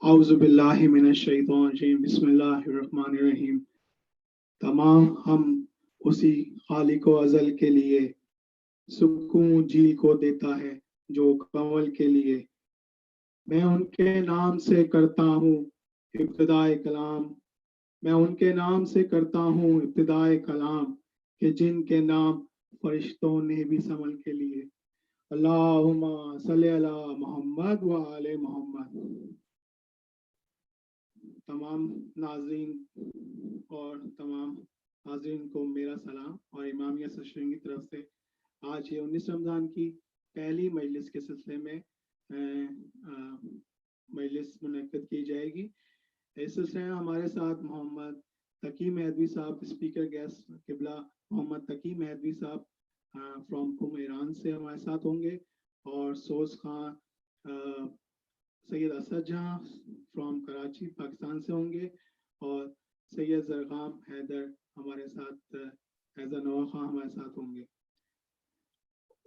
اعوذ باللہ من الشیطان الرجیم بسم اللہ الرحمن الرحیم. تمام ہم اسی خالق و ازل کے لیے سکون جیل کو دیتا ہے جو کنول کے لیے. میں ان کے نام سے کرتا ہوں ابتدائے کلام، میں ان کے نام سے کرتا ہوں ابتدائے کلام کہ جن کے نام فرشتوں نے بھی سنبھل کے لیے. اللہم صلی علی محمد و آل محمد. تمام ناظرین اور تمام حاضرین کو میرا سلام اور امامیہ سشرنگ کی طرف سے آج یہ 19 رمضان کی پہلی مجلس کے سلسلے میں مجلس منعقد کی جائے گی. اس سلسلے میں ہمارے ساتھ محمد تقی مہدوی صاحب اسپیکر گیسٹ قبلہ محمد تقی مہدوی صاحب فرام قم ایران سے ہمارے ساتھ ہوں گے، اور سوز خان سید اسد جہاں فرام کراچی پاکستان سے ہوں گے، اور سید زرغام حیدر ہمارے ساتھ ایز اے نوا خان ہمارے ساتھ ہوں گے.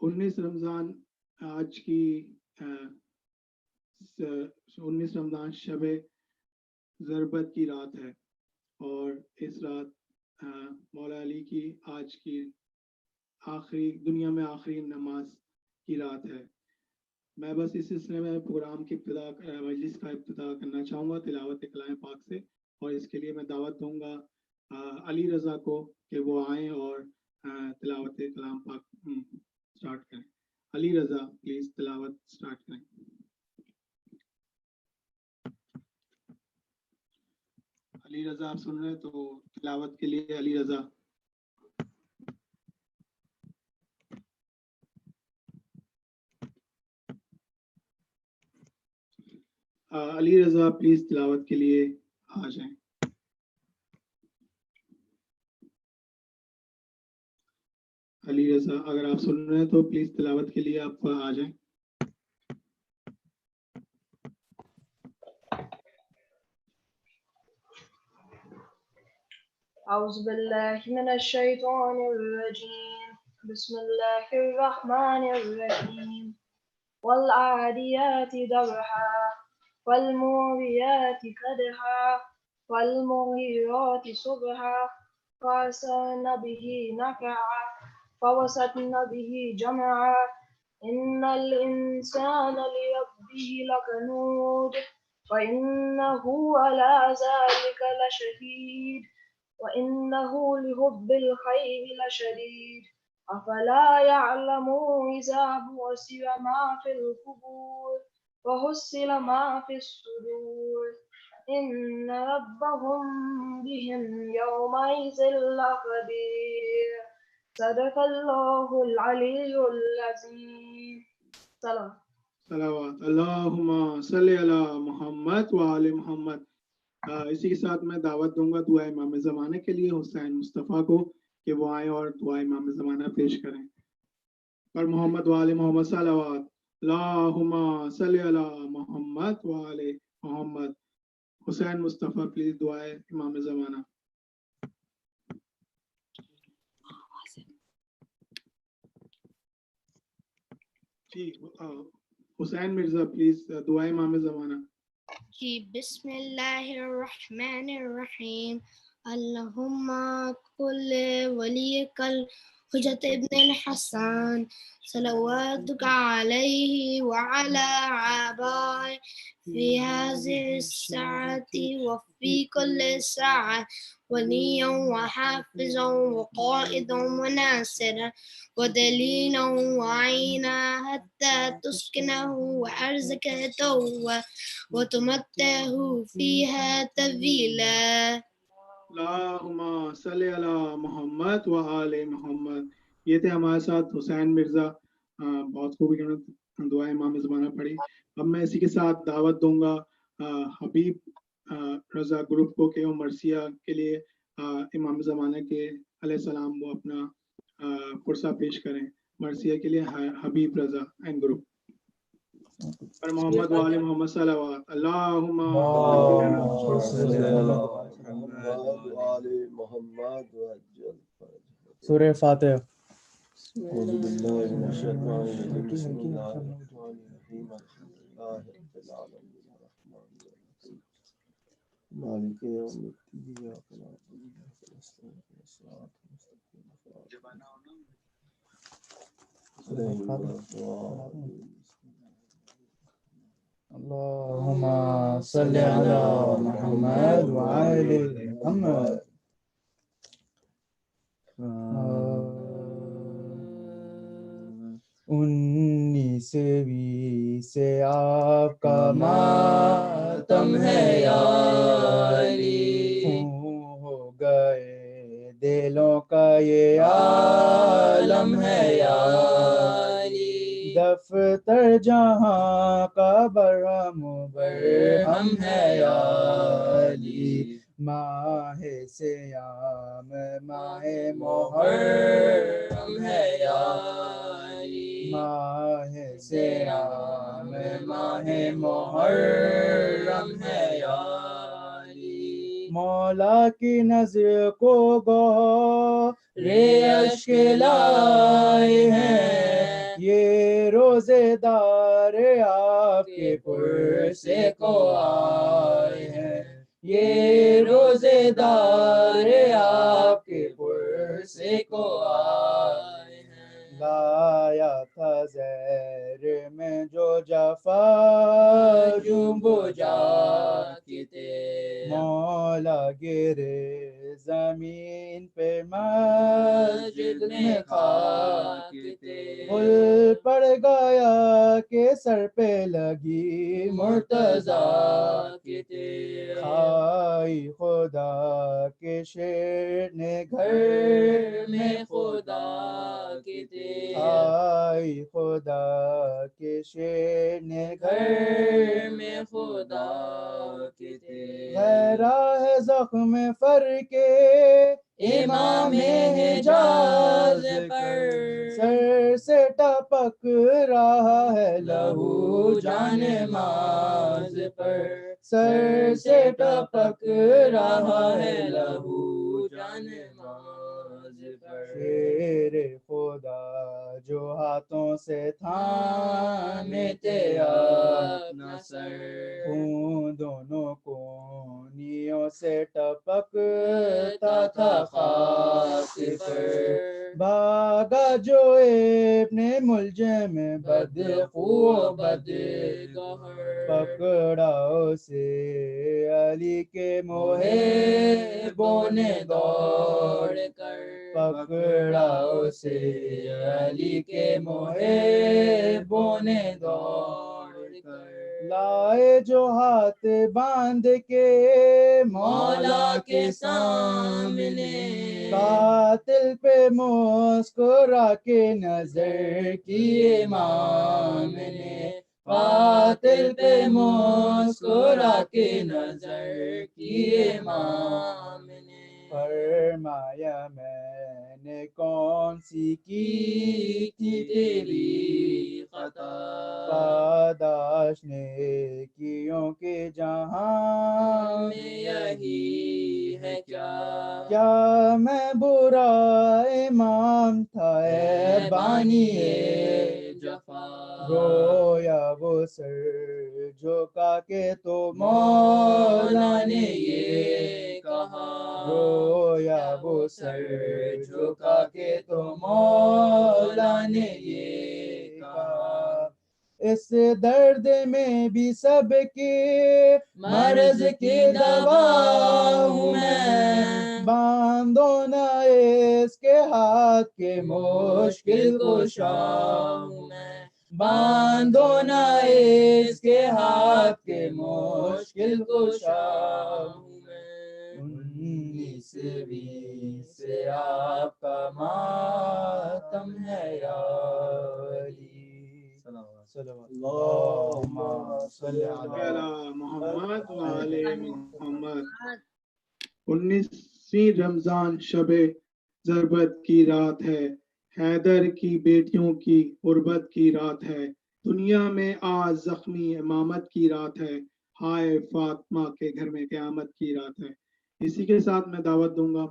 19 رمضان آج کی 19 رمضان شب ضربت کی رات ہے، اور اس رات مولا علی کی آج کی آخری دنیا میں آخری نماز کی رات ہے. میں بس اس سلسلے میں پروگرام کی مجلس کا ابتدا کرنا چاہوں گا تلاوت کلام پاک سے، اور اس کے لیے میں دعوت دوں گا علی رضا کو کہ وہ آئیں اور تلاوت کلام پاک سٹارٹ کریں. علی رضا پلیز تلاوت سٹارٹ کریں. علی رضا آپ سن رہے ہیں تو تلاوت کے لیے علی رضا. علی رضا پلیز تلاوت کے لیے آ جائیں. علی رضا اگر آپ سن رہے ہیں تو پلیز تلاوت کے لیے آپ آ جائیں. اعوذ باللہ من الشیطان الرجیم بسم اللہ الرحمن الرحیم والعادیات ضبحا والموریات قدحا والمغیرات صبحا فأثرن به نقعا فوسطن به جمعا إن الإنسان لربه لكنود وإنه على ذلك لشهيد وإنه لحب الخير لشديد أفلا يعلم إذا بعثر ما في القبور وحصل ما في الصدور إن ربهم بهم يومئذ لخبير صدق الله العلي العظيم. صلوات اللہم صلی علی محمد و آل محمد. اسی کے ساتھ میں دعوت دوں گا دعا امام زمانہ کے لیے حسین مصطفیٰ کو کہ وہ آئیں اور دعا امام زمانہ پیش کریں. پر محمد و آل محمد صلوات اللہم صلی علی محمد و آل محمد. حسین مصطفیٰ پلیز دعائے امام زمانہ. حسین مرزا پلیز دعائے امام زمانہ. جی بسم اللہ الرحمن الرحیم. اللہم کل ولیک الحجت ابن الحسن صلواتک علیہ وعلی آبائہ فی هذه الساعة وفي كل ساعة وليا وحافظا وقائدا وناصرا ودليلا وعينا حتى تسكنه وأرزقته وتمتعه فيها طويلا. اللہم صلی علی محمد و آل محمد. یہ تھے ہمارے ساتھ حسین مرزا، بہت خوبی دعائیں امام زمانہ پڑھی. اب میں اسی کے ساتھ دعوت دوں گا حبیب رضا گروپ کو کہ وہ مرثیہ کے لیے امام زمانہ کے علیہ السلام وہ اپنا قرصہ پیش کریں. مرثیہ کے لیے حبیب رضا اینڈ گروپ. پر محمد و آل محمد صلوات اللہم سورہ فاتحہ. اعوذ باللہ من الشیطان الرجیم بسم اللہ الرحمن الرحیم الحمد للہ رب العالمین الرحمن الرحیم مالك يوم الدين إياك نعبد وإياك نستعين اهدنا الصراط المستقيم صراط الذين أنعمت عليهم اللهم صل على محمد وعلى محمد. 19ویں سے آپ کا ماتم ہے یا علی، خون ہو گئے دلوں کا یہ عالم ہے یا علی، دفتر جہاں کا برہم برہم ہے یا علی، ماہ سیام ماہ محرم ہے یا علی، ماہ سیام ماہ محرم ہے یا علی، مولا کی نظر کو گوہر اشک لائے ہیں، یہ روزے دار آپ کے پرسے کو آئے ہیں، یہ روزے دار آپ کے پرسے کو آئے ہیں، لایا تھا زہر میں جو جفا جنب جاتے تھے، مولا گرے زمین پہ مسجد میں خاک تھے، گل پڑ گیا کہ سر پہ لگی مرتضیٰ کے تھے، کھائی خدا کے شیر نے گھر میں خدا کے تھے، کھائی خدا کے شیر نے گھر میں خدا کے تھے، غیرہ ہے زخم فر کے امام حجاز پر، سر سے ٹپک رہا ہے لہو جان ماز پر، سر سے ٹپک رہا ہے لہو جان ماز پر، شیر خدا جو ہاتھوں سے تھامتے اپنا سر، خون دونوں کونیوں سے ٹپکتا تھا خاک پر، بھاگا جو ابن ملجم بدخو بدگہر، پکڑا اسے علی کے محبوں نے دوڑ کر، پکڑا اسے علی کے محبوں نے دوڑ کر، لائے جو ہاتھ باندھ کے مولا کے سامنے، قاتل پہ مسکرا کے نظر کی امام نے، قاتل پہ مسکرا کے نظر کی امام نے، فرمایا میں نے کون سی کی تھی تیری خطا، پاداش نیکیوں کے جہاں میں یہی ہے کیا میں برا امام تھا اے بانی جفا، رویا وہ سر جھکا کے تو مولا نے یہ کہا، رویا وہ سر جھکا کے تو مولا نے یہ کہا، اس درد میں بھی سب کے مرض کی دوا ہوں میں، باندھو نہ اس کے ہاتھ کے مشکل کشا ہوں میں، باندھو نہ اس کے ہاتھ کے مشکل کشا ہوں میں، 19ویں سے آپ کا ماتم ہے یا علی، اللہم صلی علی علی محمد وعلی محمد۔ 19ویں رمضان شب ضربت کی رات ہے، حیدر کی بیٹیوں کی غربت کی رات ہے، دنیا میں آج زخمی امامت کی رات ہے، ہائے فاطمہ کے گھر میں قیامت کی رات ہے۔ اسی کے ساتھ میں دعوت دوں گا،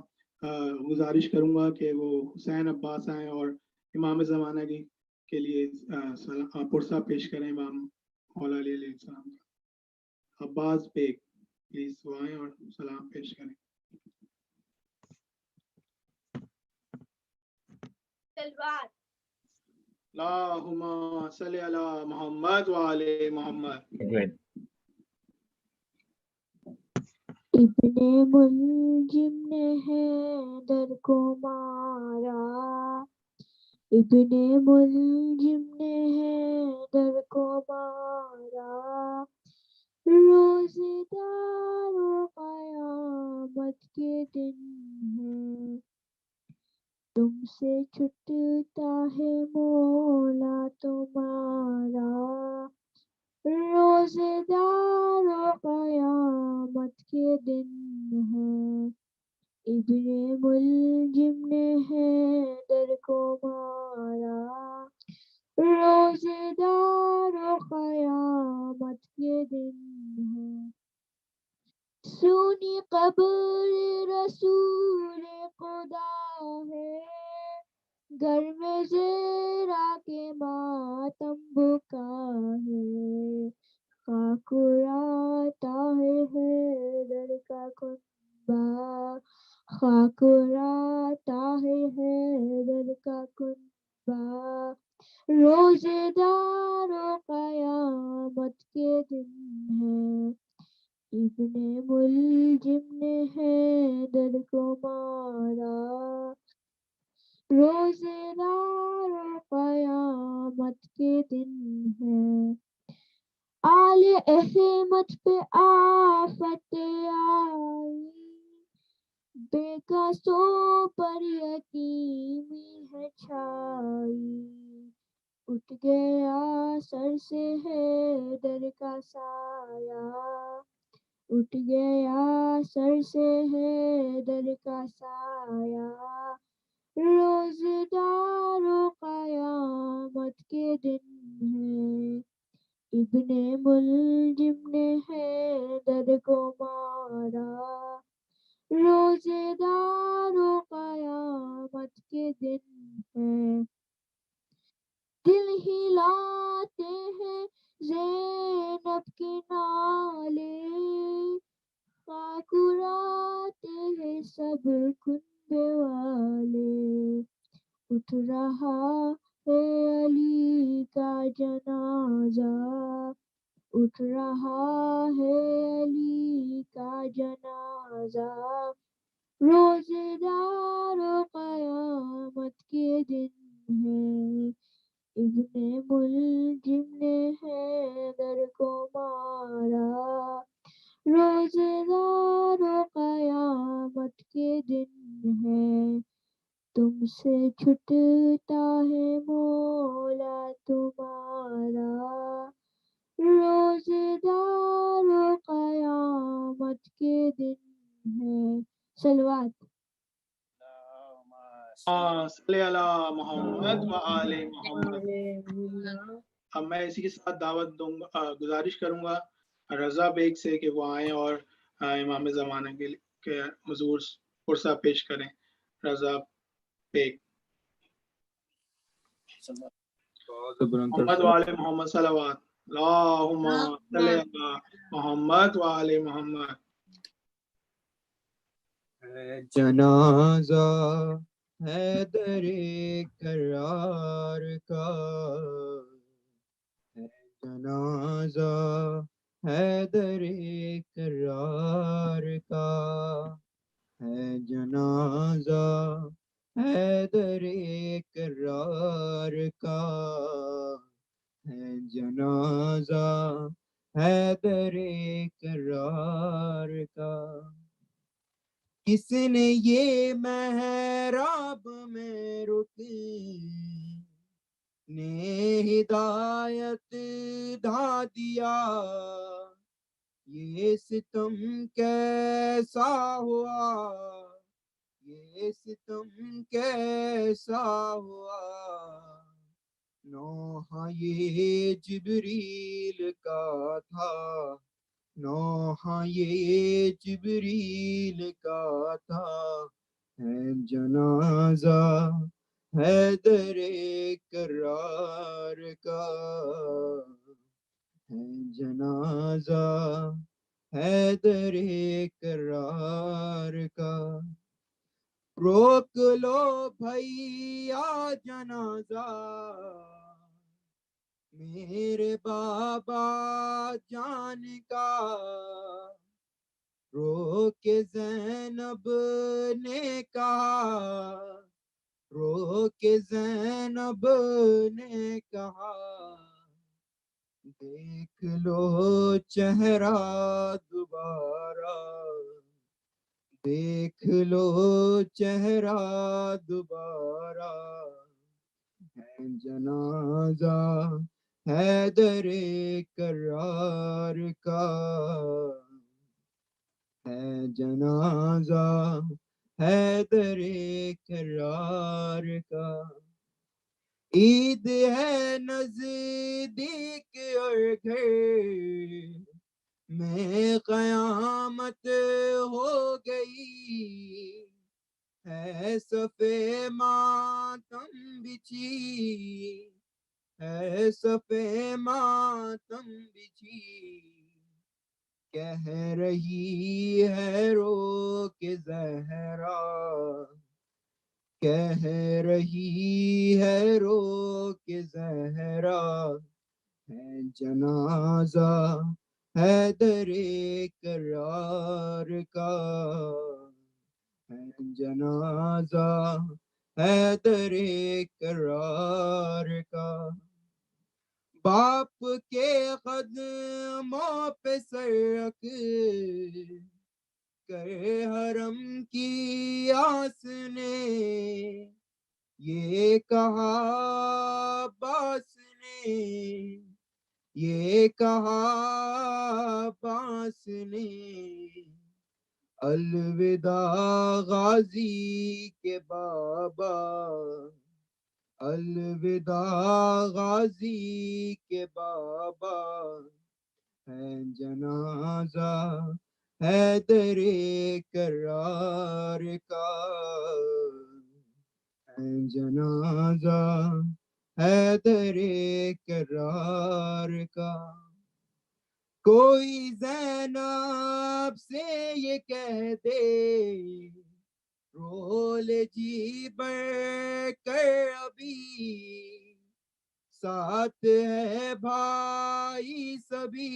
گزارش کروں گا کہ وہ حسین عباس آئیں اور امام زمانہ کے لیے پرسہ پیش کریں امام مولا علیہ السلام کا۔ عباس بیگ۔ پلیز دعائیں اور سلام پیش کریں. اللہم صلی علی محمد وآل محمد. ابن ملجم نے حیدر کو مارا، ابن ملجم نے حیدر کو مارا، روزے دار و قیامت کے دن ہے، تم سے چھٹتا ہے مولا تمہارا، روزے دار و قیامت کے دن ہے، ابن ملجم نے حیدر کو مارا، روزے دار و قیامت کے دن ہے، سونی قبر رسول خدا ہے، گھر میں زیرا کے ماتم بکا ہے، خاک اڑاتا ہے حیدر کا کنبہ، خاک اڑاتا ہے حیدر کا کنبہ، روزے دار و قیامت کے دن ہے، ابن ملجم نے حیدر کو مارا، روزے دار و قیامت کے دن ہے، آل احمد پہ آفت آئی، بے قصوں پر یتیمی ہے چھائی، اٹھ گیا سر سے حیدر کا سایہ، اٹھ گیا سر سے حیدر کا سایہ، روزے دار و قیامت کے دن ہے، ابن ملجم نے حیدر کو مارا، روزے دار و قیامت کے دن ہے، دل ہلاتے ہیں زینب کے نالے، خاک اڑاتے ہیں سب کنبے والے، اٹھ رہا ہے علی کا جنازہ، اٹھ رہا ہے علی کا جنازہ، روزے دار و قیامت کے دن ہے، ابن ملجم نے حیدر کو مارا، روزے دار و قیامت کے دن ہے، تم سے چھٹتا ہے مولا تمہارا، روزے دار و قیامت کے دن ہے، صلوات. صلی علی محمد وآل محمد. اب میں اسی کے ساتھ دعوت دوں گا، گزارش کروں گا رضا بیگ سے کہ وہ آئیں اور امام زمانہ کے حضور پرسہ پیش کریں. رضا بیگ. محمد وآل محمد صلوات. اللہم صلی علی محمد وآل محمد. جنازہ حیدر کرار کا ہے، جنازہ حیدر کرار کا ہے، جنازہ حیدر کرار کا ہے، جنازہ حیدر کرار کا، کس نے یہ محراب میں رکنے ہدایت دھا دیا، یہ ستم کیسا ہوا، یہ ستم کیسا ہوا، نوحہ یہ جبریل کا تھا، نوحہ یہ جبریل کا تھا، ہے جنازہ حیدر کرار کا، ہے جنازہ حیدر کرار کا. روک لو بھیا جنازہ میرے بابا جان کا. رو کے زینب نے کہا، رو کے زینب نے کہا، دیکھ لو چہرہ دوبارہ، دیکھ لو چہرہ دوبارہ. ہے جنازہ حیدر کرار کا، ہے جنازہ حیدر کرار کا. عید ہے نزدیک اور گھر میں قیامت ہو گئی. ہے صفے ماتم بچھی، ہے صفے ماتم بچھی. کہہ رہی ہے رو کے زہرا، کہہ رہی ہے رو کے زہرا. ہے جنازہ حیدر کرار کا، ہے جنازہ حیدر کرار کا. باپ کے قدموں پہ سر رکھ کر حرم کی آس نے یہ کہا عباس نے، یہ کہا عباس نے، الوداع غازی کے بابا، الوداع غازی کے بابا. ہے جنازہ حیدر کرار کا، ہے جنازہ حیدر کرار کا. کوئی زینب سے یہ کہہ دے رول جی بڑھ کر ابھی، ساتھ ہے بھائی سبھی،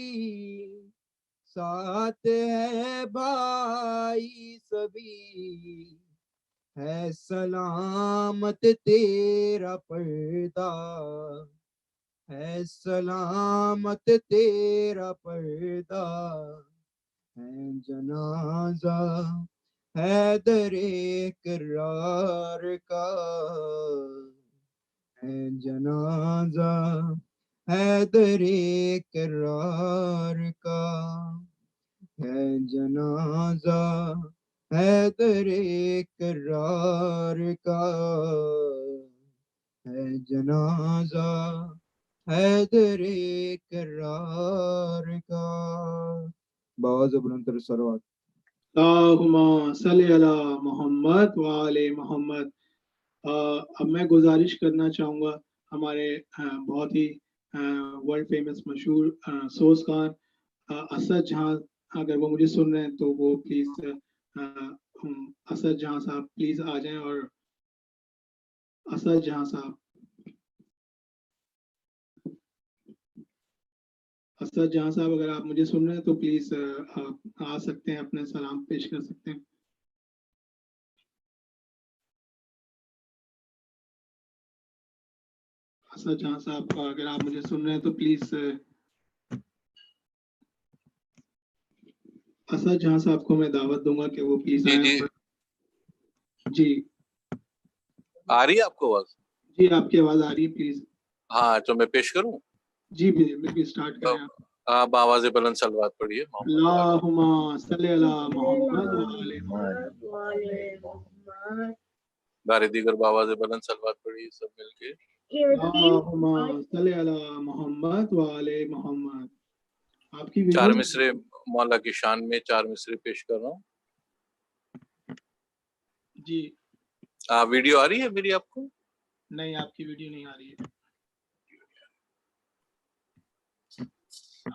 ساتھ ہے بھائی سبھی. ہے سلامت تیرا پردہ، ہے سلامت تیرا پردہ. ہے جنازہ حیدر کرار کا، ہے جنازہ حیدر کرار کا، ہے جنازہ حیدر کرار کا، ہے جنازہ حیدر کرار کا. باز بلند تر صلوات. اللہم صلی علی محمد وعلی محمد. اب میں گزارش کرنا چاہوں گا ہمارے بہت ہی ورلڈ فیمس مشہور سوز خان اسد جہاں، اگر وہ مجھے سن رہے ہیں تو وہ پلیز اسد جہاں صاحب پلیز آ جائیں. اور اسد جہاں صاحب، اسد جہاں صاحب اگر آپ مجھے سن رہے ہیں تو پلیز آپ آ سکتے ہیں، اپنے سلام پیش کر سکتے ہیں. اسد جہاں صاحب اگر آپ مجھے سن رہے ہیں تو پلیز اسد جہاں صاحب کو میں دعوت دوں گا کہ وہ پلیز آئیں. جی آ رہی ہے آپ کو آواز؟ جی آپ کی آواز آ رہی ہے، پلیز. ہاں تو میں پیش کروں؟ جی بالکل اسٹارٹ کریں آپ. آپ آواز بلند صلوات پڑھیے. اللہم صلی علی محمد وعلی بارے دیگر بآواز بلند صلوات پڑھیے سب مل کے. اللہم صلی علی محمد وعلی محمد. آپ کی چار ویڈیو مصرے مولا کی شان میں 4 مصرے پیش کر رہا ہوں. جی ویڈیو آ رہی ہے میری آپ کو؟ نہیں، آپ کی ویڈیو نہیں آ رہی ہے.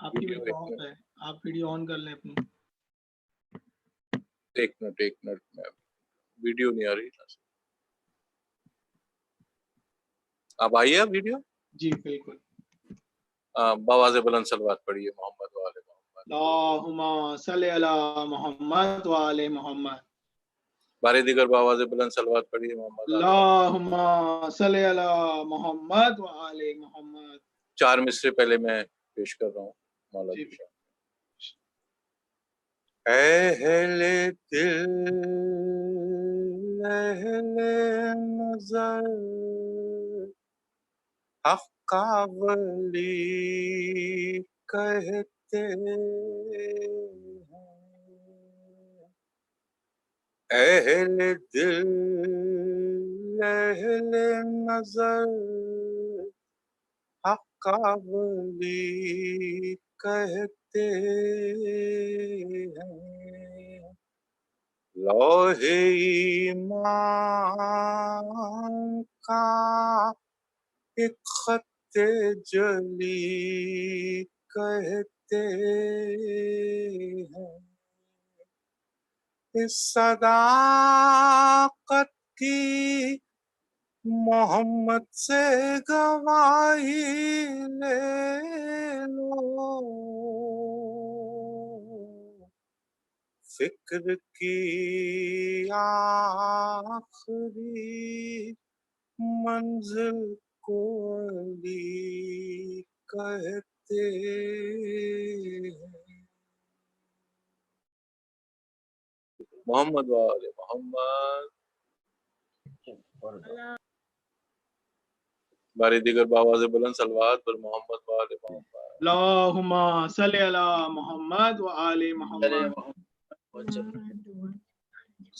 آپ کی ویڈیو آف ہے, آپ ویڈیو آن کر لیں اپنی. ایک منٹ میں ویڈیو نہیں آ رہی. اب آئی ہے ویڈیو؟ جی بالکل. بآواز بلند صلوات پڑھیے محمد والے محمد. اللہم صلی علی محمد وعلی محمد. بارے دیگر بآواز بلند صلوات پڑھیے محمد. اللہم صلی علی محمد وعلی محمد. 4 مصرے پہلے میں پیش کر رہا ہوں مولا جی. کی شان. اہل دل اہل نظر حق کا ولی کہتے ہیں. اہل دل اہل نظر حق کا ولی کہتے ہیں. لوح ایمان کا ایک خط جلی کہتے ہیں. اس صداقت کی محمد سے گواہی لے لو. فکر کی آخری منزل کو علی کہتے ہیں. محمد والے محمد. باری دیگر بآواز بلند صلوات پر محمد والے محمد. اللہم صلی علی محمد وعلی محمد.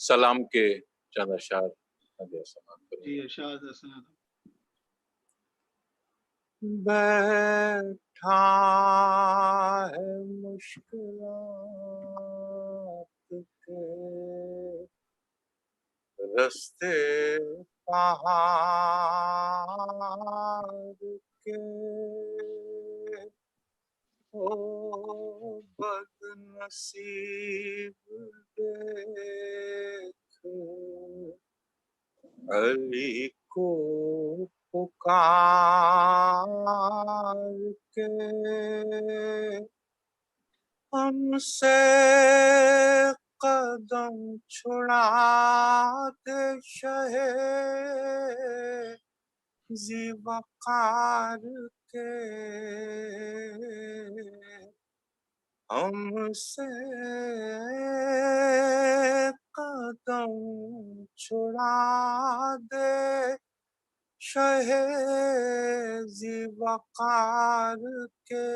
سلام کے چند اشعار جی ارشاد حسنات. بیٹھا ہے مشکلات کے رستے پہاڑ کے. او بد نصیب دیکھ علی کو پکار کے. ہم سے قدم چھڑا دے شہے ذی وقار کے. ہم سے قدم چھڑا دے شہے ذی وقار کے.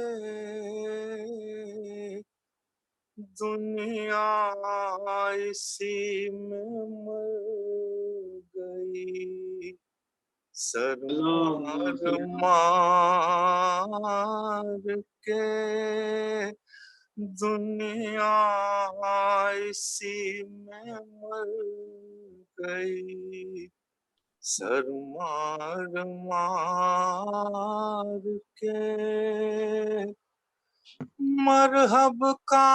دنیا اسی میں مر گئی سر مار کے. دنیا اسی میں مر گئی سر مار کے. مرحب کا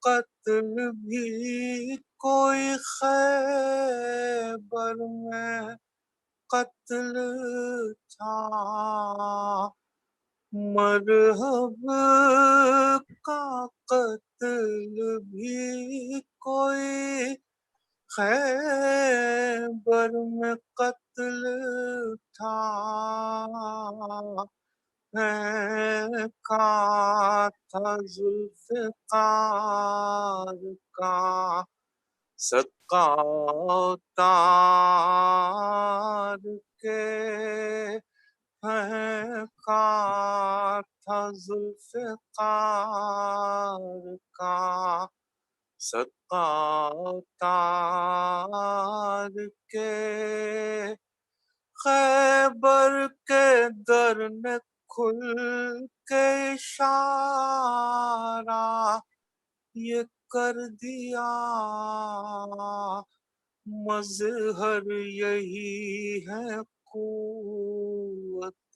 قتل بھی کوئی خیبر میں قتل تھا. مرحب کا قتل بھی کوئی خیبر میں قتل تھا. کا تھا ذوالفقار کا صدقہ تار کے. کا تھا ذوالفقار کا صدقہ تار کے. خیبر کے در نے کھل کے اشارہ یہ کر دیا مظہر یہی ہے قوت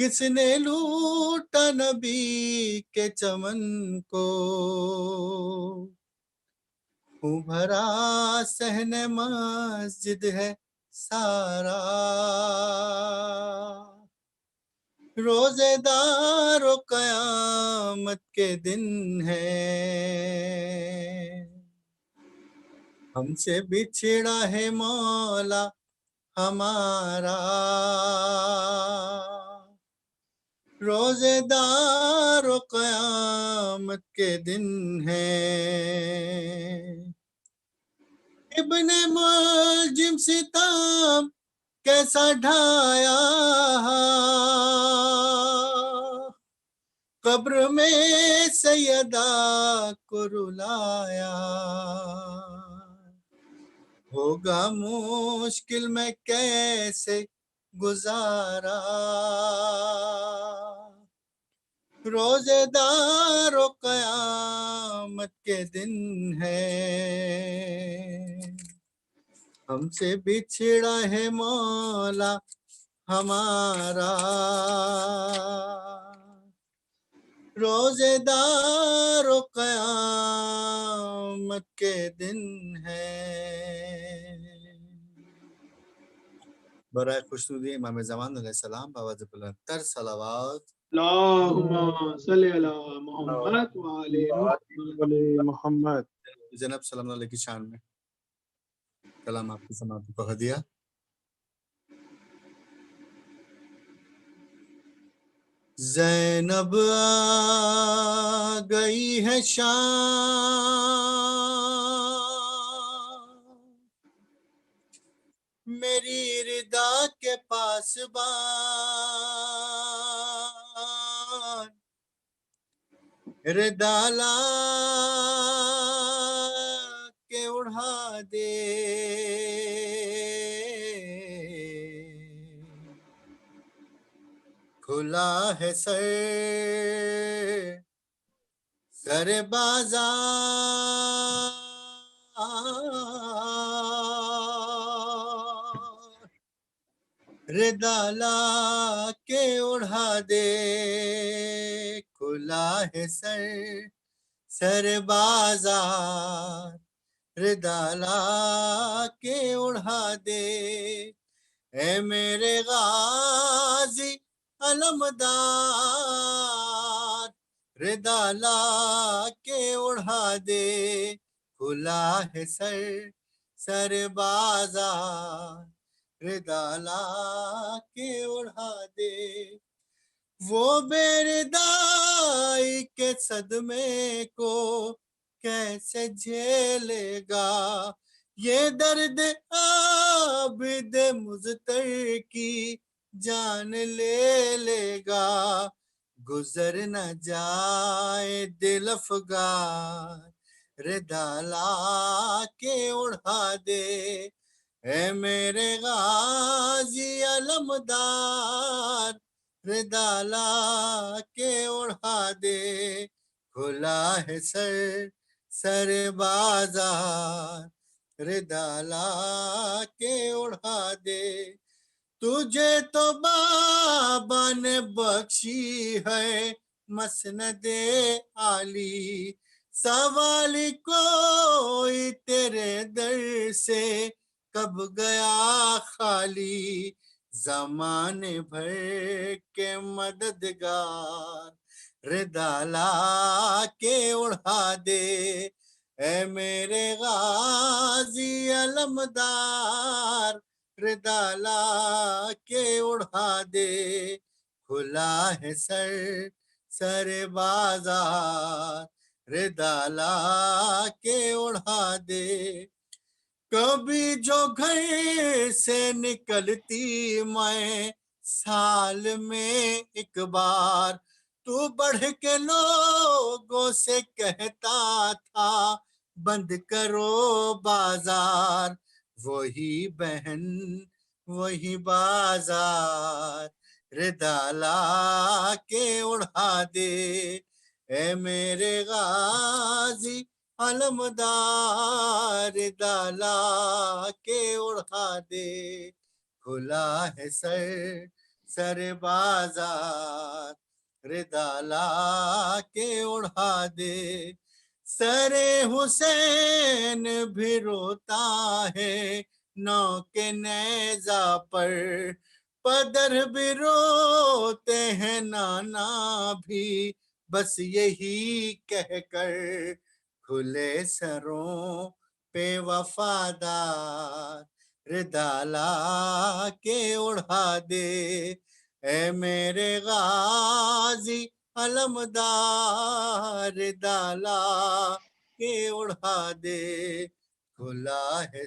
کس نے لوٹا نبی کے چمن کو، خوں بھرا صحن مسجد ہے سارا، روزے دار و قیامت کے دن ہے، ہم سے بچھڑا ہے مولا ہمارا، روزے دار و قیامت کے دن ہے، ابن ملجم ستم کیسا ڈھایا، قبر میں سیدہ کو رلایا، ہوگا مشکل میں کیسے گزارا، روزے دار و قیامت کے دن ہے، ہم سے بچھڑا ہے مولا ہمارا، روزے دار و قیامت کے دن ہے۔ برائے خوشنودی امام زمان علیہ السلام باواز بلندتر صلوات اللہم صلی علی محمد وعلی محمد۔ جناب صلی اللہ علیہ کی شان میں کلام آپ کی سماعت کو ہدیہ۔ زینب آ گئی ہے شام، میری ردا کے پاس ردا لا کے اڑھا دے، کھلا ہے سر بازار، ردا لا کے اڑھا دے، کھلا ہے سر بازار، ردا لا کے اڑھا دے، اے میرے غازی علمدار، ردا لا کے اڑھا دے، کھلا ہے سر بازار، ردا لا کے اڑھا دے، وہ بے ردائی کے صدمے کو کیسے جھیلے گا، یہ درد عابد مضطر کی جان لے گا، گزر نہ جائے دل افگار، ردا لا کے اڑھا دے، اے میرے غازی علمدار، ردا لا کے اڑھا دے، کھلا ہے سر بازار، ردا لا کے اڑھا دے، تجھے تو بابا نے بخشی ہے مسند عالی، سوال کوئی تیرے در سے کب گیا خالی، زمانے بھر کے مددگار، ردا لا کے اڑھا دے، اے میرے غازی علمدار، ردا لا کے اڑھا دے، کھلا ہے سر بازار، ردا لا کے اڑھا دے، کبھی جو گھر سے نکلتی میں سال میں ایک بار، تو بڑھ کے لوگوں سے کہتا تھا بند کرو بازار، وہی بہن وہی بازار، ردا لا کے اڑھا دے، اے میرے غازی علمدار، ردا لا کے اڑھا دے، کھلا ہے سر بازار ردا لا کے اڑا دے سر حسین بھی روتا ہے نو کے نیزہ پر پدر بھی روتے ہیں نانا بھی بس یہی کہہ کر کھلے سروں پہ وفادار ردا لا کے اڑا دے اے میرے غازی علمدار ردا لا کے اڑا دے کھلا ہے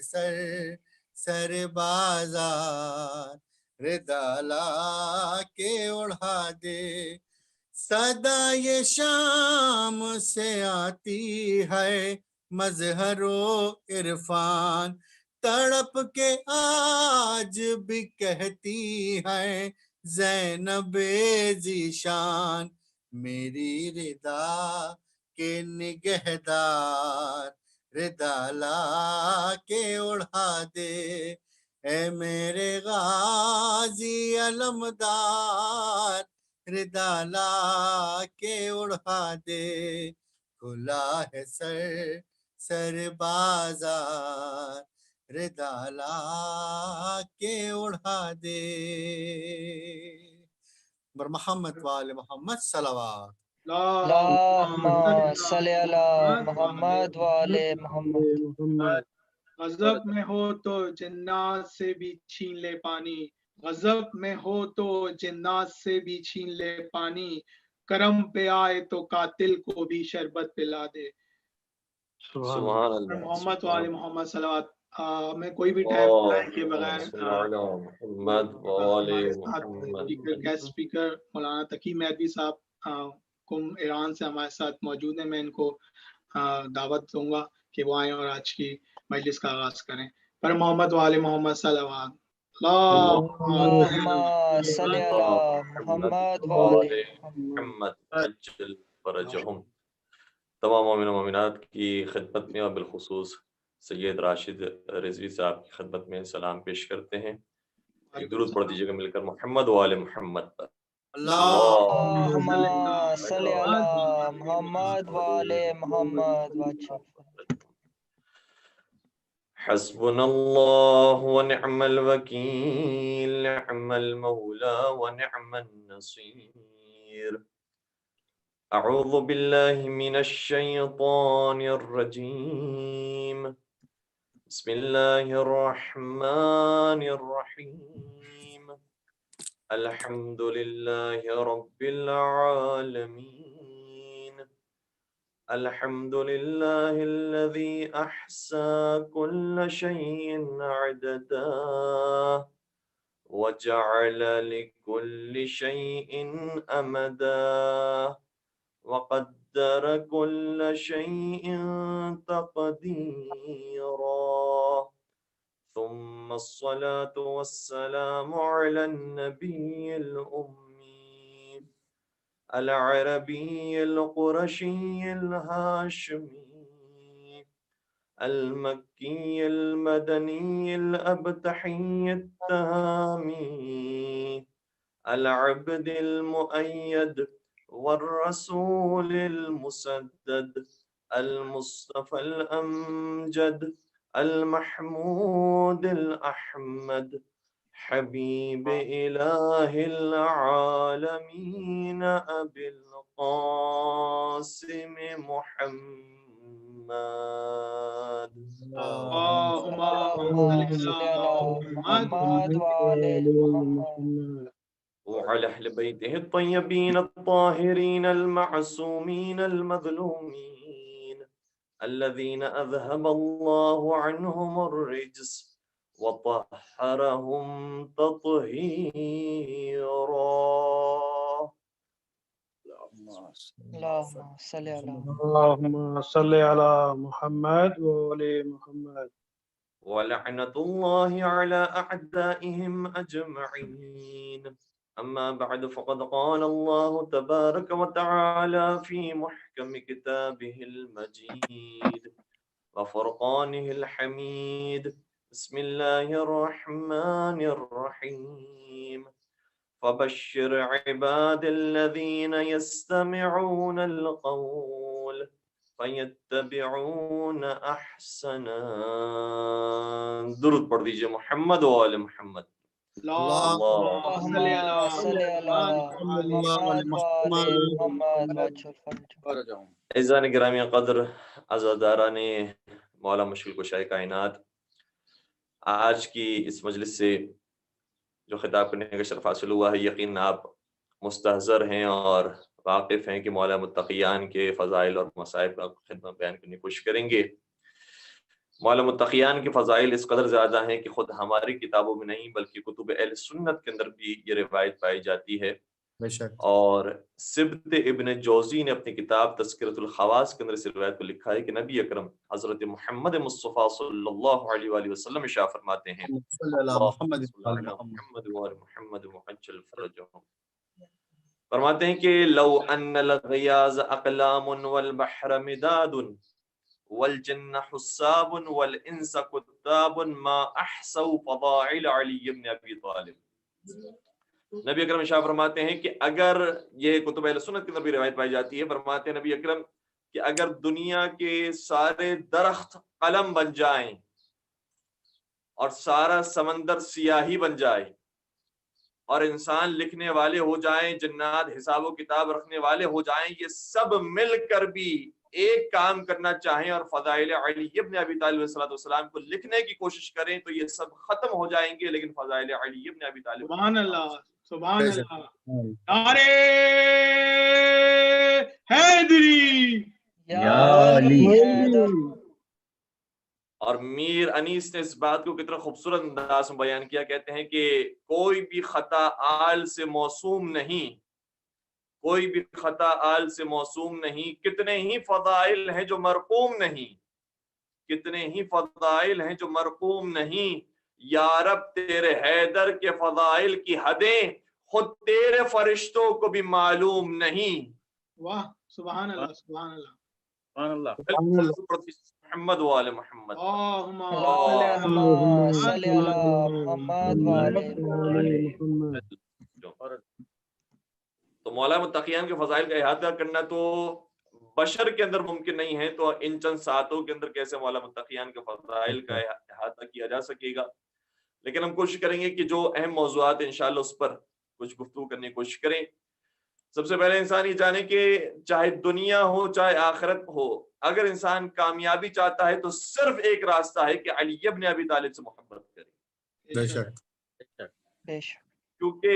سر بازار ردا لا کے اڑا دے صدا یہ شام سے آتی ہے مظہر و عرفان تڑپ کے آج بھی کہتی ہے زینب ذیشان میری ردا کے نگہدار ردا لا کے اڑا دے اے میرے غازی علمدار ردا لا کے اڑا دے کھلا ہے سر بازار ردا لا کے اڑا دے بر محمد وآل محمد صلوات اللہم صلی علی محمد وآل محمد غضب میں ہو تو جنات سے بھی چھین لے پانی غضب میں ہو تو جنات سے بھی چھین لے پانی کرم پہ آئے تو قاتل کو بھی شربت پلا دے سبحان اللہ محمد وآل محمد صلوات میں کوئی بھی ٹائم بلائے کے بغیر محمد وآل محمد گیسٹ اسپیکر مولانا تقی مہدوی صاحب کم ایران سے ہمارے ساتھ موجود ہیں میں ان کو دعوت دوں گا کہ وہ آئیں اور آج کی مجلس کا آغاز کریں پر محمد وآل محمد صلوات اللہم صلی علی محمد وآل محمد عجل فرجہم تمام مومن و مومنات کی خدمت میں اور بالخصوص سید راشد رضوی صاحب کی خدمت میں سلام پیش کرتے ہیں ایک درود پڑھ دیجیے گا مل کر محمد وآل محمد پر اللہم صلی علی محمد وآل محمد حسبنا اللہ ونعم الوکیل نعم المولا ونعم النصیر اعوذ باللہ من الشیطان الرجیم بسم اللہ الرحمن الرحیم الحمد للہ رب العالمین الحمد للہ الذی احصى كل شيء عددا وجعل لكل شيء امدا وقدر كل شيء تقديرا ثم الصلاة والسلام على النبي الأمي العربي القرشي الهاشمي المكي المدني الأبتحي التهامي العبد المؤيد والرسول المسدد المصطفى الأمجد المحمود الأحمد حبيب إله العالمين أبي القاسم محمد اللهم صل على محمد وآل محمد وعلى أهل بيته الطيبين الطاهرين المعصومين المظلومين الذين أذهب الله عنهم الرجس وطهرهم تطهيرا اللهم صل على محمد وآل محمد ولعنة الله على أعدائهم أجمعين أما بعد فقد قال الله تبارك وتعالى في محكم كتابه المجيد وفرقانه الحميد بسم الله الرحمن الرحيم فبشر عباد الذین یستمعون القول فیتبعون احسنا. درود پڑھ دیجئے محمد و آل محمد. اللہم صلی علی محمد وآل محمد. اعزائے گرامی قدر، عزاداران مولا مشکل کشائے کائنات، آج کی اس مجلس سے جو خطاب کرنے کا شرف حاصل ہوا ہے، یقین آپ مستحضر ہیں اور واقف ہیں کہ مولا متقیان کے فضائل اور مصائب کا خدمت بیان کرنے کی کوشش کریں گے. مولا متقیان کے فضائل اس قدر زیادہ ہیں کہ خود ہماری کتابوں میں نہیں بلکہ کتب اہل سنت کے اندر بھی یہ روایت پائی جاتی ہے. اور سبت ابن جوزی نے اپنی کتاب تذکرۃ الخواص کے اندر اس روایت کو لکھا ہے کہ نبی اکرم حضرت محمد مصطفیٰ صلی اللہ علیہ وآلہ وسلم ارشاد فرماتے ہیں فرماتے ہیں کہ لو ان الغیاظ اقلام والبحر مداد والجن حساب والانس کتاب ما احصوا فضائل علی بن ابی طالب. نبی اکرم ارشاد فرماتے ہیں کہ اگر یہ کتب اہل سنت کے اندر بھی روایت پائی جاتی ہے، فرماتے ہیں نبی اکرم کہ اگر دنیا کے سارے درخت قلم بن جائیں اور سارا سمندر سیاہی بن جائے اور انسان لکھنے والے ہو جائیں، جنات حساب و کتاب رکھنے والے ہو جائیں، یہ سب مل کر بھی ایک کام کرنا چاہیں اور فضائل علی ابن ابی طالب علیہ السلام کو لکھنے کی کوشش کریں تو یہ سب ختم ہو جائیں گے، لیکن فضائل علی ابن ابی طالب سبحان اللہ سبحان اللہ. نعرے حیدری یا علی حیدر. اور میر انیس نے اس بات کو کتنا خوبصورت انداز میں بیان کیا، کہتے ہیں کہ کوئی بھی خطا آل سے موسوم نہیں، کوئی بھی خطا آل سے موسوم نہیں، کتنے ہی فضائل ہیں جو مرقوم نہیں، کتنے ہی فضائل ہیں جو مرقوم نہیں. یا رب تیرے حیدر کے فضائل کی حدیں خود تیرے فرشتوں کو بھی معلوم نہیں. واہ سبحان اللہ سبحان اللہ سبحان اللہ. محمد وآل محمد. اللہم صلی علی محمد وآل محمد. تو مولا متقیان کے فضائل کا احاطہ کرنا تو بشر کے اندر ممکن نہیں ہے، تو ان چند ساعتوں کے اندر کیسے مولا متقیان کے فضائل کا احاطہ کیا جا سکے گا. لیکن ہم کوشش کریں گے کہ جو اہم موضوعات ہیں انشاءاللہ اس پر کچھ گفتگو کرنے کی کوشش کریں. سب سے پہلے انسان یہ جانے کہ چاہے دنیا ہو چاہے آخرت ہو، اگر انسان کامیابی چاہتا ہے تو صرف ایک راستہ ہے کہ علی ابن ابی طالب سے محبت کرے. بے شک. کیونکہ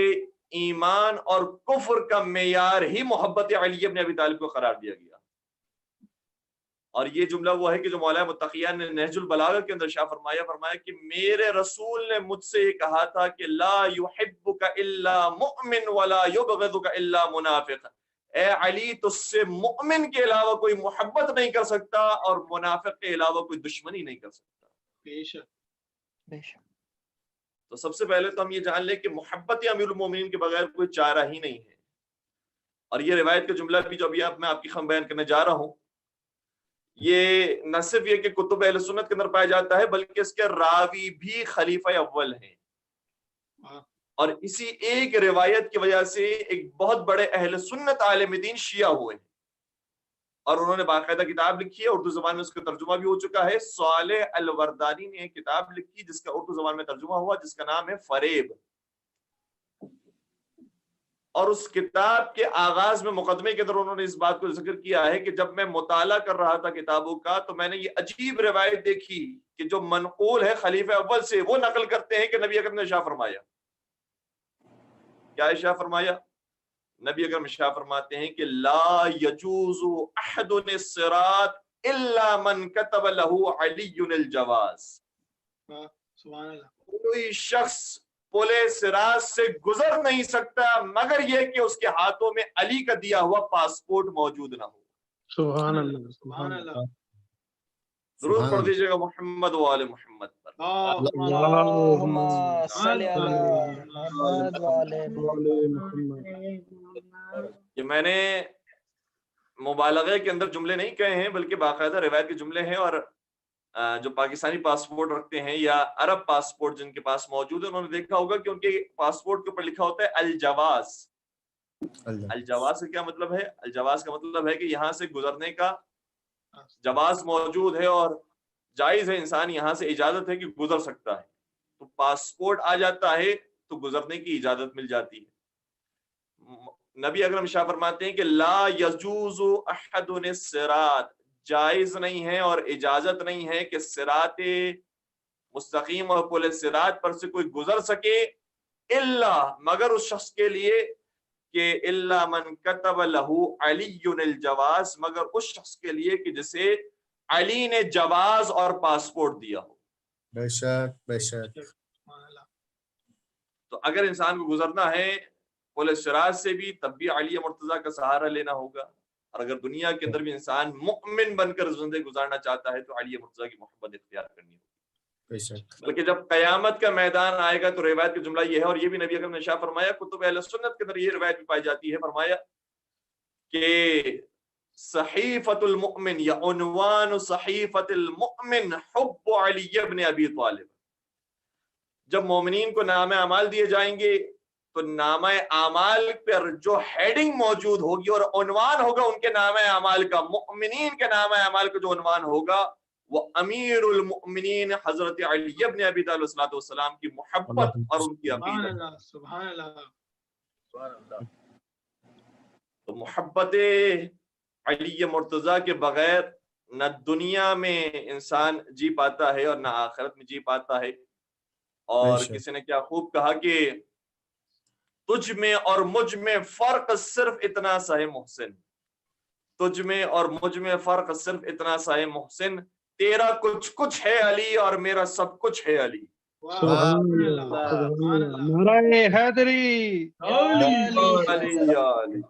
ایمان اور کفر کا معیار ہی محبت علی ابن ابی طالب کو قرار دیا گیا. اور یہ جملہ وہ ہے کہ جو مولا متقیان نے نہج البلاغہ کے اندر فرمایا کہ میرے رسول نے مجھ سے یہ کہا تھا کہ لا یحبک الا مؤمن ولا یبغضک الا منافق. اے علی تجھ سے مؤمن کے علاوہ کوئی محبت نہیں کر سکتا اور منافق کے علاوہ کوئی دشمنی نہیں کر سکتا. بے شک. تو سب سے پہلے تو ہم یہ جان لیں کہ محبت امیر المومنین کے بغیر کوئی چارہ ہی نہیں ہے. اور یہ روایت کا جملہ بھی جو ابھی میں آپ کی خم بیان کرنے جا رہا ہوں، یہ نہ صرف یہ کہ کتب اہل سنت کے اندر پایا جاتا ہے بلکہ اس کے راوی بھی خلیفہ اول ہیں. اور اسی ایک روایت کی وجہ سے ایک بہت بڑے اہل سنت عالم دین شیعہ ہوئے ہیں، اور انہوں نے باقاعدہ کتاب لکھی ہے، اردو زبان میں اس کا ترجمہ بھی ہو چکا ہے. صالح الوردانی نے ایک کتاب لکھی جس کا اردو زبان میں ترجمہ ہوا، جس کا نام ہے فریب. اور اس کتاب کے آغاز میں مقدمے کے اندر انہوں نے اس بات کو ذکر کیا ہے کہ جب میں مطالعہ کر رہا تھا کتابوں کا تو میں نے یہ عجیب روایت دیکھی کہ جو منقول ہے خلیفہ اول سے، وہ نقل کرتے ہیں کہ نبی اکرم نے ارشاد فرمایا. کیا ارشاد فرمایا؟ نبی اکرم ارشاد فرماتے ہیں کہ لا یجوز احد الصراط الا من كتب له علی الجواز. سبحان اللہ. کوئی شخص پلے صراط سے گزر نہیں سکتا مگر یہ کہ اس کے ہاتھوں میں علی کا دیا ہوا پاسپورٹ موجود نہ ہو. سبحان اللہ سبحان اللہ. درود پڑھ دیجیے گا محمد و آل محمد پر. اللہم صلی علی محمد وآل محمد. کہ میں نے مبالغے کے اندر جملے نہیں کہے ہیں بلکہ باقاعدہ روایت کے جملے ہیں، اور جو پاکستانی پاسپورٹ رکھتے ہیں یا عرب پاسپورٹ جن کے پاس موجود ہے، انہوں نے دیکھا ہوگا کہ ان کے پاسپورٹ کے اوپر لکھا ہوتا ہے الجواز. الجواز کا کیا مطلب ہے؟ الجواز کا مطلب ہے کہ یہاں سے گزرنے کا جواز موجود ہے اور جائز ہے، انسان یہاں سے اجازت ہے کہ گزر سکتا ہے. تو پاسپورٹ آ جاتا ہے تو گزرنے کی اجازت مل جاتی ہے. نبی اکرم شاہ فرماتے ہیں کہ لا یجوز احد الصراط، جائز نہیں ہے اور اجازت نہیں ہے کہ صراط مستقیم اور پل صراط پر سے کوئی گزر سکے، الا مگر اس شخص کے لیے کہ الا من کتب لہ علی الجواز، مگر اس شخص کے لیے کہ جسے علی نے جواز اور پاسپورٹ دیا ہو. بے شک بے شک. تو اگر انسان کو گزرنا ہے پل صراط سے بھی تب بھی علی مرتضیٰ کا سہارا لینا ہوگا، اور اگر دنیا کے اندر بھی انسان مؤمن بن کر زندگی گزارنا چاہتا ہے تو علی مرتضیٰ کی محبت اختیار کرنی ہوگی. بے شک. بلکہ جب قیامت کا میدان آئے گا تو روایت کا جملہ یہ ہے، اور یہ بھی نبی اکرم نے ارشاد فرمایا، کتب اہل سنت کے اندر یہ روایت بھی پائی جاتی ہے، فرمایا کہ صحیفۃ المؤمن یا عنوان صحیفۃ المؤمن حب علی ابن ابی طالب. جب مومنین کو نامہ اعمال دیے جائیں گے تو نامہ اعمال پر جو ہیڈنگ موجود ہوگی اور عنوان ہوگا ان کے نامہ اعمال کا، مؤمنین کے نامہ اعمال کا جو عنوان ہوگا وہ امیر المؤمنین حضرت علی ابن ابی طالب علیہ السلام کی محبت اور ان کی عقیدت. سبحان اللہ سبحان اللہ. تو محبت علی مرتضیٰ کے بغیر نہ دنیا میں انسان جی پاتا ہے اور نہ آخرت میں جی پاتا ہے. اور کسی نے کیا خوب کہا کہ تجھ میں اور مجھ میں فرق صرف اتنا سا ہے محسن، تجھ میں اور مجھ میں فرق صرف اتنا سا ہے محسن، تیرا کچھ کچھ ہے علی اور میرا سب کچھ ہے علی. سبحان اللہ سبحان اللہ. نعرہ حیدری علی.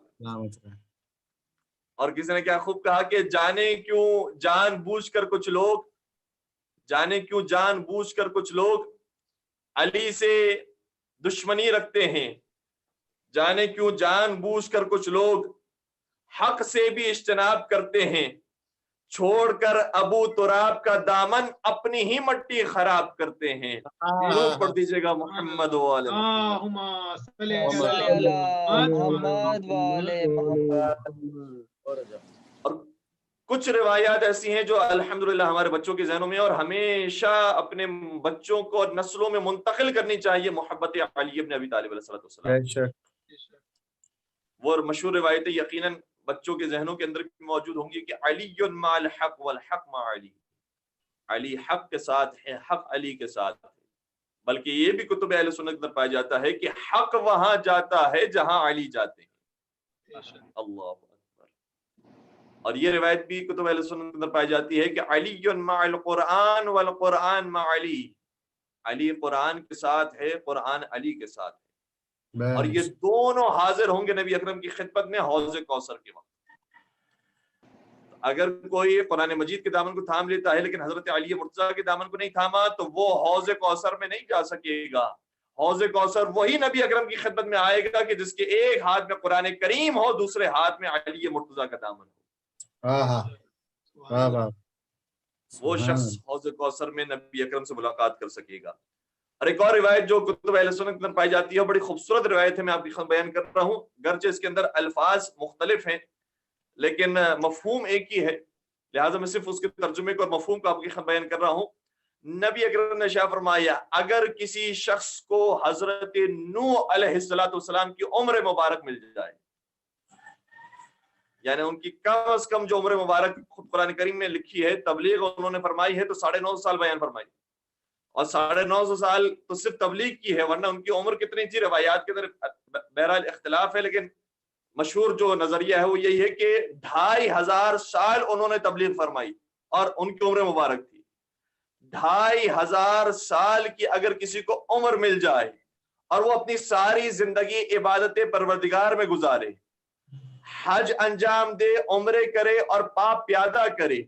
اور کسی نے کیا خوب کہا کہ جانے کیوں جان بوجھ کر کچھ لوگ علی سے دشمنی رکھتے ہیں، جانے کیوں جان بوجھ کر کچھ لوگ حق سے بھی اجتناب کرتے ہیں، چھوڑ کر ابو تراب کا دامن اپنی ہی مٹی خراب کرتے ہیں. ضرور پڑھ دیجیے گا محمد وعلی اور کچھ روایات ایسی ہیں جو الحمدللہ ہمارے بچوں کے ذہنوں میں اور ہمیشہ اپنے بچوں کو نسلوں میں منتقل کرنی چاہیے محبت علی ابن ابی طالب علیہ السلام. وہ مشہور روایتیں یقیناً بچوں کے ذہنوں کے اندر بھی موجود ہوں گی کہ علی مع الحق والحق مع علی، علی حق کے ساتھ ہے، حق علی کے ساتھ ہے. بلکہ یہ بھی کتب اہل سنت کے اندر پایا جاتا ہے کہ حق وہاں جاتا ہے جہاں علی جاتے ہیں. اللہ اکبر. اور یہ روایت بھی کتب اہل سنت کے اندر پائی جاتی ہے کہ علی مع القرآن والقرآن مع علی، علی قرآن کے ساتھ ہے، قرآن علی کے ساتھ ہے. اور یہ دونوں حاضر ہوں گے نبی اکرم کی خدمت میں حوض کوثر کے وقت. اگر کوئی قرآن مجید کے دامن کو تھام لیتا ہے لیکن حضرت علی مرتضیٰ کے دامن کو نہیں تھاما تو وہ حوض کوثر میں نہیں جا سکے گا. حوض کوثر وہی نبی اکرم کی خدمت میں آئے گا کہ جس کے ایک ہاتھ میں قرآن کریم ہو، دوسرے ہاتھ میں علی مرتضیٰ کا دامن ہو. وہ شخص حوض کوثر میں نبی اکرم سے ملاقات کر سکے گا. اور ایک اور روایت جو کتب اہل سنت میں پائی جاتی ہے، بڑی خوبصورت روایت ہے، میں آپ کی خدمت بیان کر رہا ہوں، گرچہ اس کے اندر الفاظ مختلف ہیں لیکن مفہوم ایک ہی ہے، لہٰذا میں صرف اس کے ترجمے کو اور مفہوم کو آپ کی خدمت بیان کر رہا ہوں. نبی اکرم نے شاہ فرمایا اگر کسی شخص کو حضرت نوح علیہ السلام کی عمر مبارک مل جائے، یعنی ان کی کم از کم جو عمر مبارک خود قرآن کریم میں لکھی ہے، تبلیغ انہوں نے فرمائی ہے تو 9.5 سال بیان فرمائی، اور 9.5 سال تو صرف تبلیغ کی ہے، ورنہ ان کی عمر کتنی تھی روایات کے اندر بہرحال اختلاف ہے، لیکن مشہور جو نظریہ ہے وہ یہی ہے کہ 2500 سال انہوں نے تبلیغ فرمائی اور ان کی عمر مبارک تھی. 2500 سال کی اگر کسی کو عمر مل جائے اور وہ اپنی ساری زندگی عبادت پروردگار میں گزارے، حج انجام دے، عمرے کرے اور پاپ پیادہ کرے،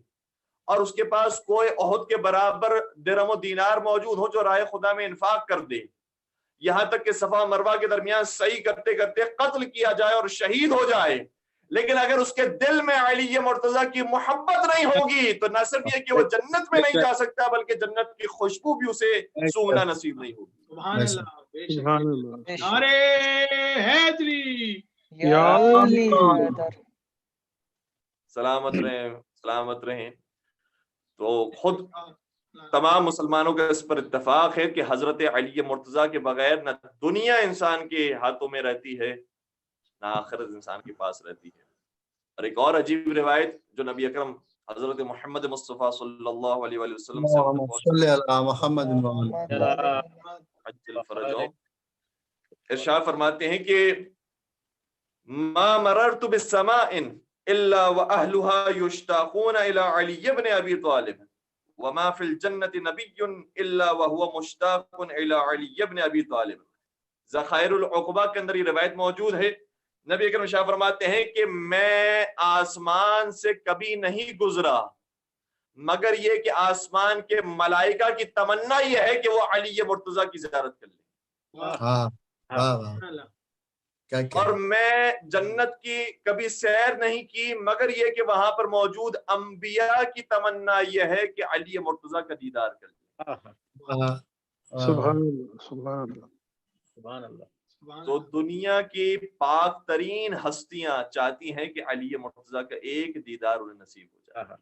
اور اس کے پاس کوئی احد کے برابر درہم و دینار موجود ہو جو راہ خدا میں انفاق کر دے، یہاں تک کہ صفا مروہ کے درمیان سعی کرتے کرتے قتل کیا جائے اور شہید ہو جائے، لیکن اگر اس کے دل میں علی مرتضیٰ کی محبت نہیں ہوگی تو نہ صرف یہ کہ وہ جنت میں نہیں جا سکتا بلکہ جنت کی خوشبو بھی اسے سونگنا نصیب نہیں ہوگی. سبحان اللہ. سبحان اللہ. نعرے حیدری. یا علی حیدر. سلامت رہیں سلامت رہیں. تو خود تمام مسلمانوں کا اس پر اتفاق ہے کہ حضرت علی مرتضیٰ کے بغیر نہ دنیا انسان کے ہاتھوں میں رہتی ہے نہ آخرت انسان کے پاس رہتی ہے. اور ایک اور عجیب روایت جو نبی اکرم حضرت محمد مصطفیٰ صلی اللہ علیہ وآلہ وسلم سے ارشاد فرماتے ہیں کہ ما مررت بالسماء الا واهلها يشتاقون الى علي بن ابي طالب وما في الجنة نبي الا وهو مشتاق الى علي بن ابي طالب. ذخائر العقبہ کے اندر یہ روایت موجود ہے. نبی اکرم شاہ فرماتے ہیں کہ میں آسمان سے کبھی نہیں گزرا مگر یہ کہ آسمان کے ملائکہ کی تمنا یہ ہے کہ وہ علی مرتضیٰ کی زیارت کر لیں. اور میں جنت کی کبھی سیر نہیں کی مگر یہ کہ وہاں پر موجود انبیاء کی تمنا یہ ہے کہ علی مرتضیٰ کا دیدار کر لیں. سبحان اللہ. سبحان اللہ. سبحان اللہ. تو دنیا کی پاک ترین ہستیاں چاہتی ہیں کہ علی مرتضیٰ کا ایک دیدار انہیں نصیب ہو جائے.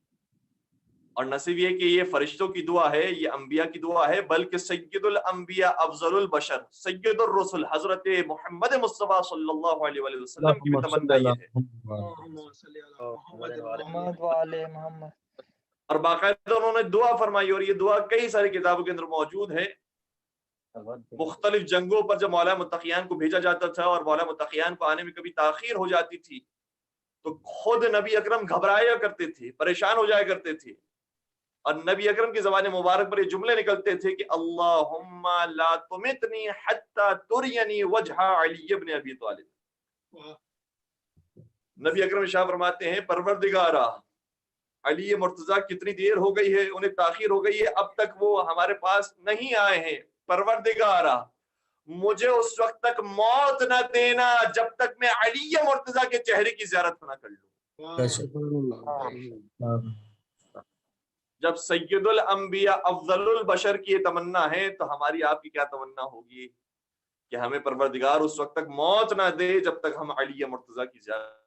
اور نصیب یہ کہ یہ فرشتوں کی دعا ہے, یہ انبیاء کی دعا ہے, بلکہ سید الانبیاء افضل البشر سید الرسل حضرت محمد مصطفیٰ صلی اللہ علیہ وآلہ وسلم کی تمنا یہ ہے. اور باقاعدہ انہوں نے دعا فرمائی اور یہ دعا کئی ساری کتابوں کے اندر موجود ہے. مختلف جنگوں پر جب مولا متقیان کو بھیجا جاتا تھا اور مولا متقیان کو آنے میں کبھی تاخیر ہو جاتی تھی تو خود نبی اکرم گھبرایا کرتے تھے, پریشان ہو جایا کرتے تھے, اور نبی اکرم کی زبان مبارک پر یہ جملے نکلتے تھے کہ اللہم لا تمتنی حتی ترینی وجہ علی ابن ابی طالب. نبی اکرم شاہ فرماتے ہیں پروردگارا علی مرتضیٰ کتنی دیر ہو گئی ہے, انہیں تاخیر ہو گئی ہے, اب تک وہ ہمارے پاس نہیں آئے ہیں. پروردگارا مجھے اس وقت تک موت نہ دینا جب تک میں علی مرتضیٰ کے چہرے کی زیارت نہ کر لوں. جب سید الانبیاء افضل البشر کی یہ تمنا ہے تو ہماری آپ کی کیا تمنا ہوگی کہ ہمیں پروردگار اس وقت تک موت نہ دے جب تک ہم علی مرتضیٰ کی زیارت.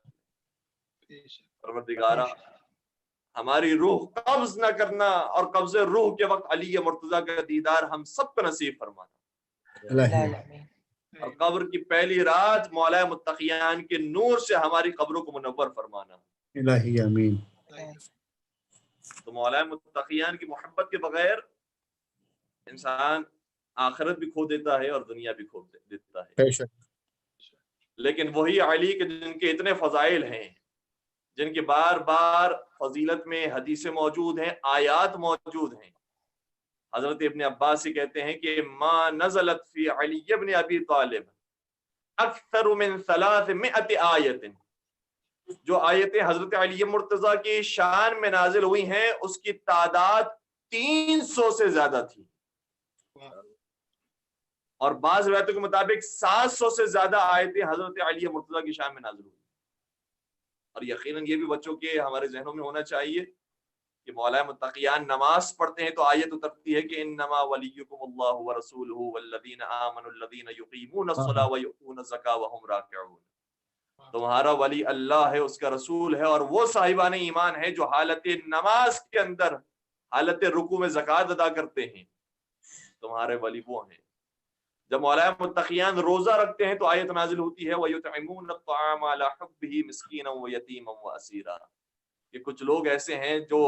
پروردگارا ہماری روح قبض نہ کرنا اور قبض روح کے وقت علی مرتضیٰ کا دیدار ہم سب کو نصیب فرمانا. اور قبر کی پہلی رات مولا متقیان کے نور سے ہماری قبروں کو منور فرمانا. الہی آمین. تو مولا متقیان کی محبت کے بغیر انسان آخرت بھی کھو دیتا ہے اور دنیا بھی کھو دیتا ہے. لیکن وہی علی کے جن کے اتنے فضائل ہیں, جن کے بار بار فضیلت میں حدیثیں موجود ہیں, آیات موجود ہیں. حضرت ابن عباس سے کہتے ہیں کہ ما نزلت فی علی ابن ابی طالب اکثر من 300 آیت. جو آیتیں حضرت علی مرتضیٰ کی شان میں نازل ہوئی ہیں اس کی تعداد 300 سے زیادہ تھی, اور بعض روایتوں کے مطابق 700 سے زیادہ آیتیں حضرت علی مرتضیٰ کی شان میں نازل ہوئی. اور یقیناً یہ بھی بچوں کے ہمارے ذہنوں میں ہونا چاہیے کہ مولا متقیان نماز پڑھتے ہیں تو آیت اترتی ہے کہ انما ولیکم اللہ ورسولہ والذین آمنوا الذین یقیمون الصلاۃ ویؤتون الزکاۃ وہم راکعون. تمہارا ولی اللہ ہے, اس کا رسول ہے, اور وہ صاحبان ایمان ہے جو حالت نماز کے اندر حالت رکوع میں زکوٰۃ ادا کرتے ہیں. تمہارے ولی وہ ہیں. جب مولا متقیان روزہ رکھتے ہیں تو آیت نازل ہوتی ہے وَيُطْعِمُونَ الطَّعَامَ عَلَىٰ حُبِّهِ مِسْكِينًا وَيَتِيمًا وَأَسِيرًا. کہ کچھ لوگ ایسے ہیں جو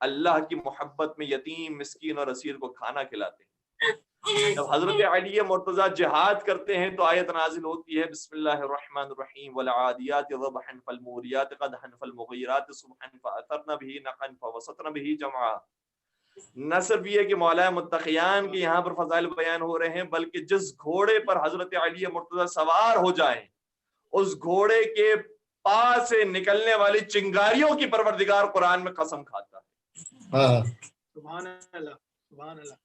اللہ کی محبت میں یتیم, مسکین اور اسیر کو کھانا کھلاتے ہیں. جب حضرت علی مرتضیٰ جہاد کرتے ہیں تو آیت نازل ہوتی ہے بسم اللہ الرحمن الرحیم وَالْعَادِيَاتِ ضَبْحًا فَالْمُورِيَاتِ قَدْحًا فَالْمُغِيرَاتِ صُبْحًا فَأَثَرْنَ بِهِ نَقْعًا فَوَسَطْنَ بِهِ جَمْعًا. نہ صرف یہ کہ مولا متقیان کے یہاں پر فضائل بیان ہو رہے ہیں بلکہ جس گھوڑے پر حضرت علی مرتضیٰ سوار ہو جائیں اس گھوڑے کے پاس سے نکلنے والی چنگاریوں کی پروردگار قرآن میں قسم کھاتا ہے. سبحان اللہ سبحان اللہ.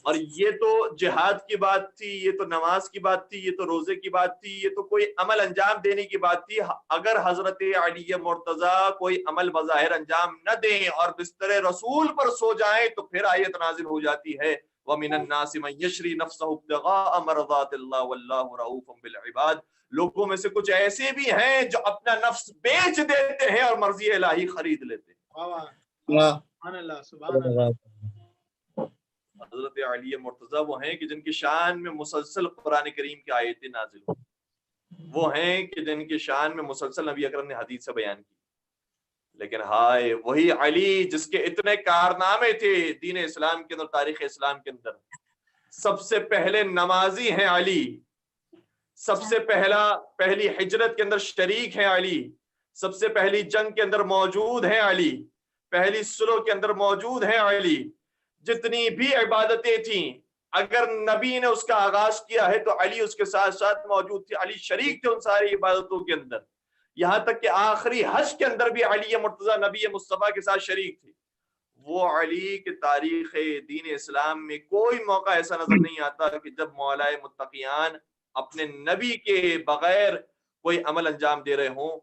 اور یہ تو جہاد کی بات تھی، یہ تو نماز کی بات تھی، یہ تو روزے کی بات تھی، یہ تو کوئی عمل انجام دینے کی بات تھی. اگر حضرت علی مرتضیٰ کوئی عمل بظاہر انجام نہ دیں اور بستر رسول پر سو جائیں تو پھر آیت نازل ہو جاتی ہے وَمِنَ النَّاسِ مَن يَشْرِي نَفْسَهُ ابْتِغَاءَ مَرْضَاتِ اللَّهِ وَاللَّهُ رَءُوفٌ بِالْعِبَادِ. لوگوں میں سے کچھ ایسے بھی ہیں جو اپنا نفس بیچ دیتے ہیں اور مرضی الہی خرید لیتے ہیں. سبحان اللہ سبحان اللہ. حضرت علی مرتضیٰ وہ ہیں کہ جن کی شان میں مسلسل قرآن کریم کی آیتیں نازل ہوئی، وہ ہیں کہ جن کی شان میں مسلسل نبی اکرم نے حدیث سے بیان کی. لیکن ہائے وہی علی جس کے اتنے کارنامے تھے دین اسلام کے اندر، تاریخ اسلام کے اندر. سب سے پہلے نمازی ہیں علی، سب سے پہلی ہجرت کے اندر شریک ہیں علی، سب سے پہلی جنگ کے اندر موجود ہیں علی، پہلی صلح کے اندر موجود ہیں علی. جتنی بھی عبادتیں تھیں اگر نبی نے اس کا آغاز کیا ہے تو علی اس کے ساتھ ساتھ موجود تھے، علی شریک تھے ان ساری عبادتوں کے اندر. یہاں تک کہ آخری حج کے اندر بھی علی مرتضیٰ نبی مصطفیٰ کے ساتھ شریک تھے. وہ علی کے تاریخ دین اسلام میں کوئی موقع ایسا نظر نہیں آتا کہ جب مولائے متقیان اپنے نبی کے بغیر کوئی عمل انجام دے رہے ہوں.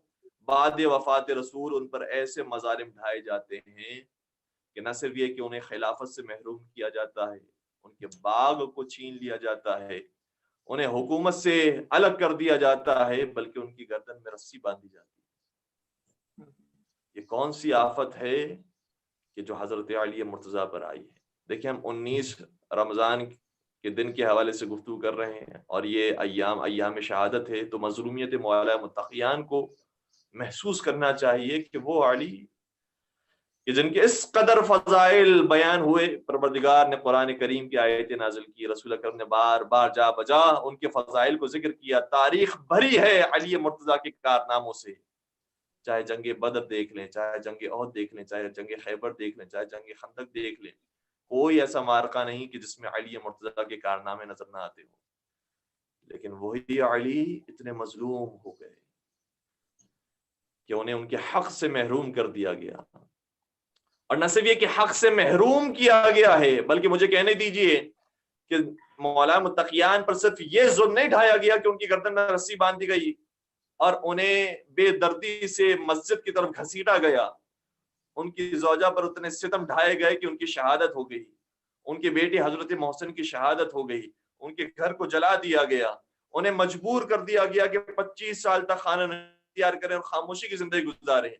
بعد وفات رسول ان پر ایسے مظالم ڈھائے جاتے ہیں کہ نہ صرف یہ کہ انہیں خلافت سے محروم کیا جاتا ہے، ان کے باغ کو چھین لیا جاتا ہے، انہیں حکومت سے الگ کر دیا جاتا ہے، بلکہ ان کی گردن میں رسی باندھی جاتی ہے. یہ کون سی آفت ہے کہ جو حضرت علی مرتضیٰ پر آئی ہے. دیکھیں ہم 19 رمضان کے دن کے حوالے سے گفتگو کر رہے ہیں اور یہ ایام شہادت ہے، تو مظلومیت مولا متقیان کو محسوس کرنا چاہیے کہ وہ علی کہ جن کے اس قدر فضائل بیان ہوئے، پروردگار نے قرآن کریم کی آیتیں نازل کی، رسول اکرم نے بار بار جا بجا ان کے فضائل کو ذکر کیا. تاریخ بھری ہے علی مرتضیٰ کے کارناموں سے، چاہے جنگ بدر دیکھ لیں، چاہے جنگ احد دیکھ لیں، چاہے جنگ خیبر دیکھ لیں، چاہے جنگ خندق دیکھ لیں. کوئی ایسا معرکہ نہیں کہ جس میں علی مرتضیٰ کے کارنامے نظر نہ آتے ہوں. لیکن وہی علی اتنے مظلوم ہو گئے کہ انہیں ان کے حق سے محروم کر دیا گیا. اور نہ صرف یہ کہ حق سے محروم کیا گیا ہے، بلکہ مجھے کہنے دیجئے کہ مولا متقیان پر صرف یہ ظلم نہیں ڈھایا گیا کہ ان کی گردن میں رسی باندھ دی گئی اور انہیں بے دردی سے مسجد کی طرف گھسیٹا گیا. ان کی زوجہ پر اتنے ستم ڈھائے گئے کہ ان کی شہادت ہو گئی، ان کے بیٹے حضرت محسن کی شہادت ہو گئی، ان کے گھر کو جلا دیا گیا، انہیں مجبور کر دیا گیا کہ 25 سال تک کھانا نہیں تیار کریں اور خاموشی کی زندگی گزاریں.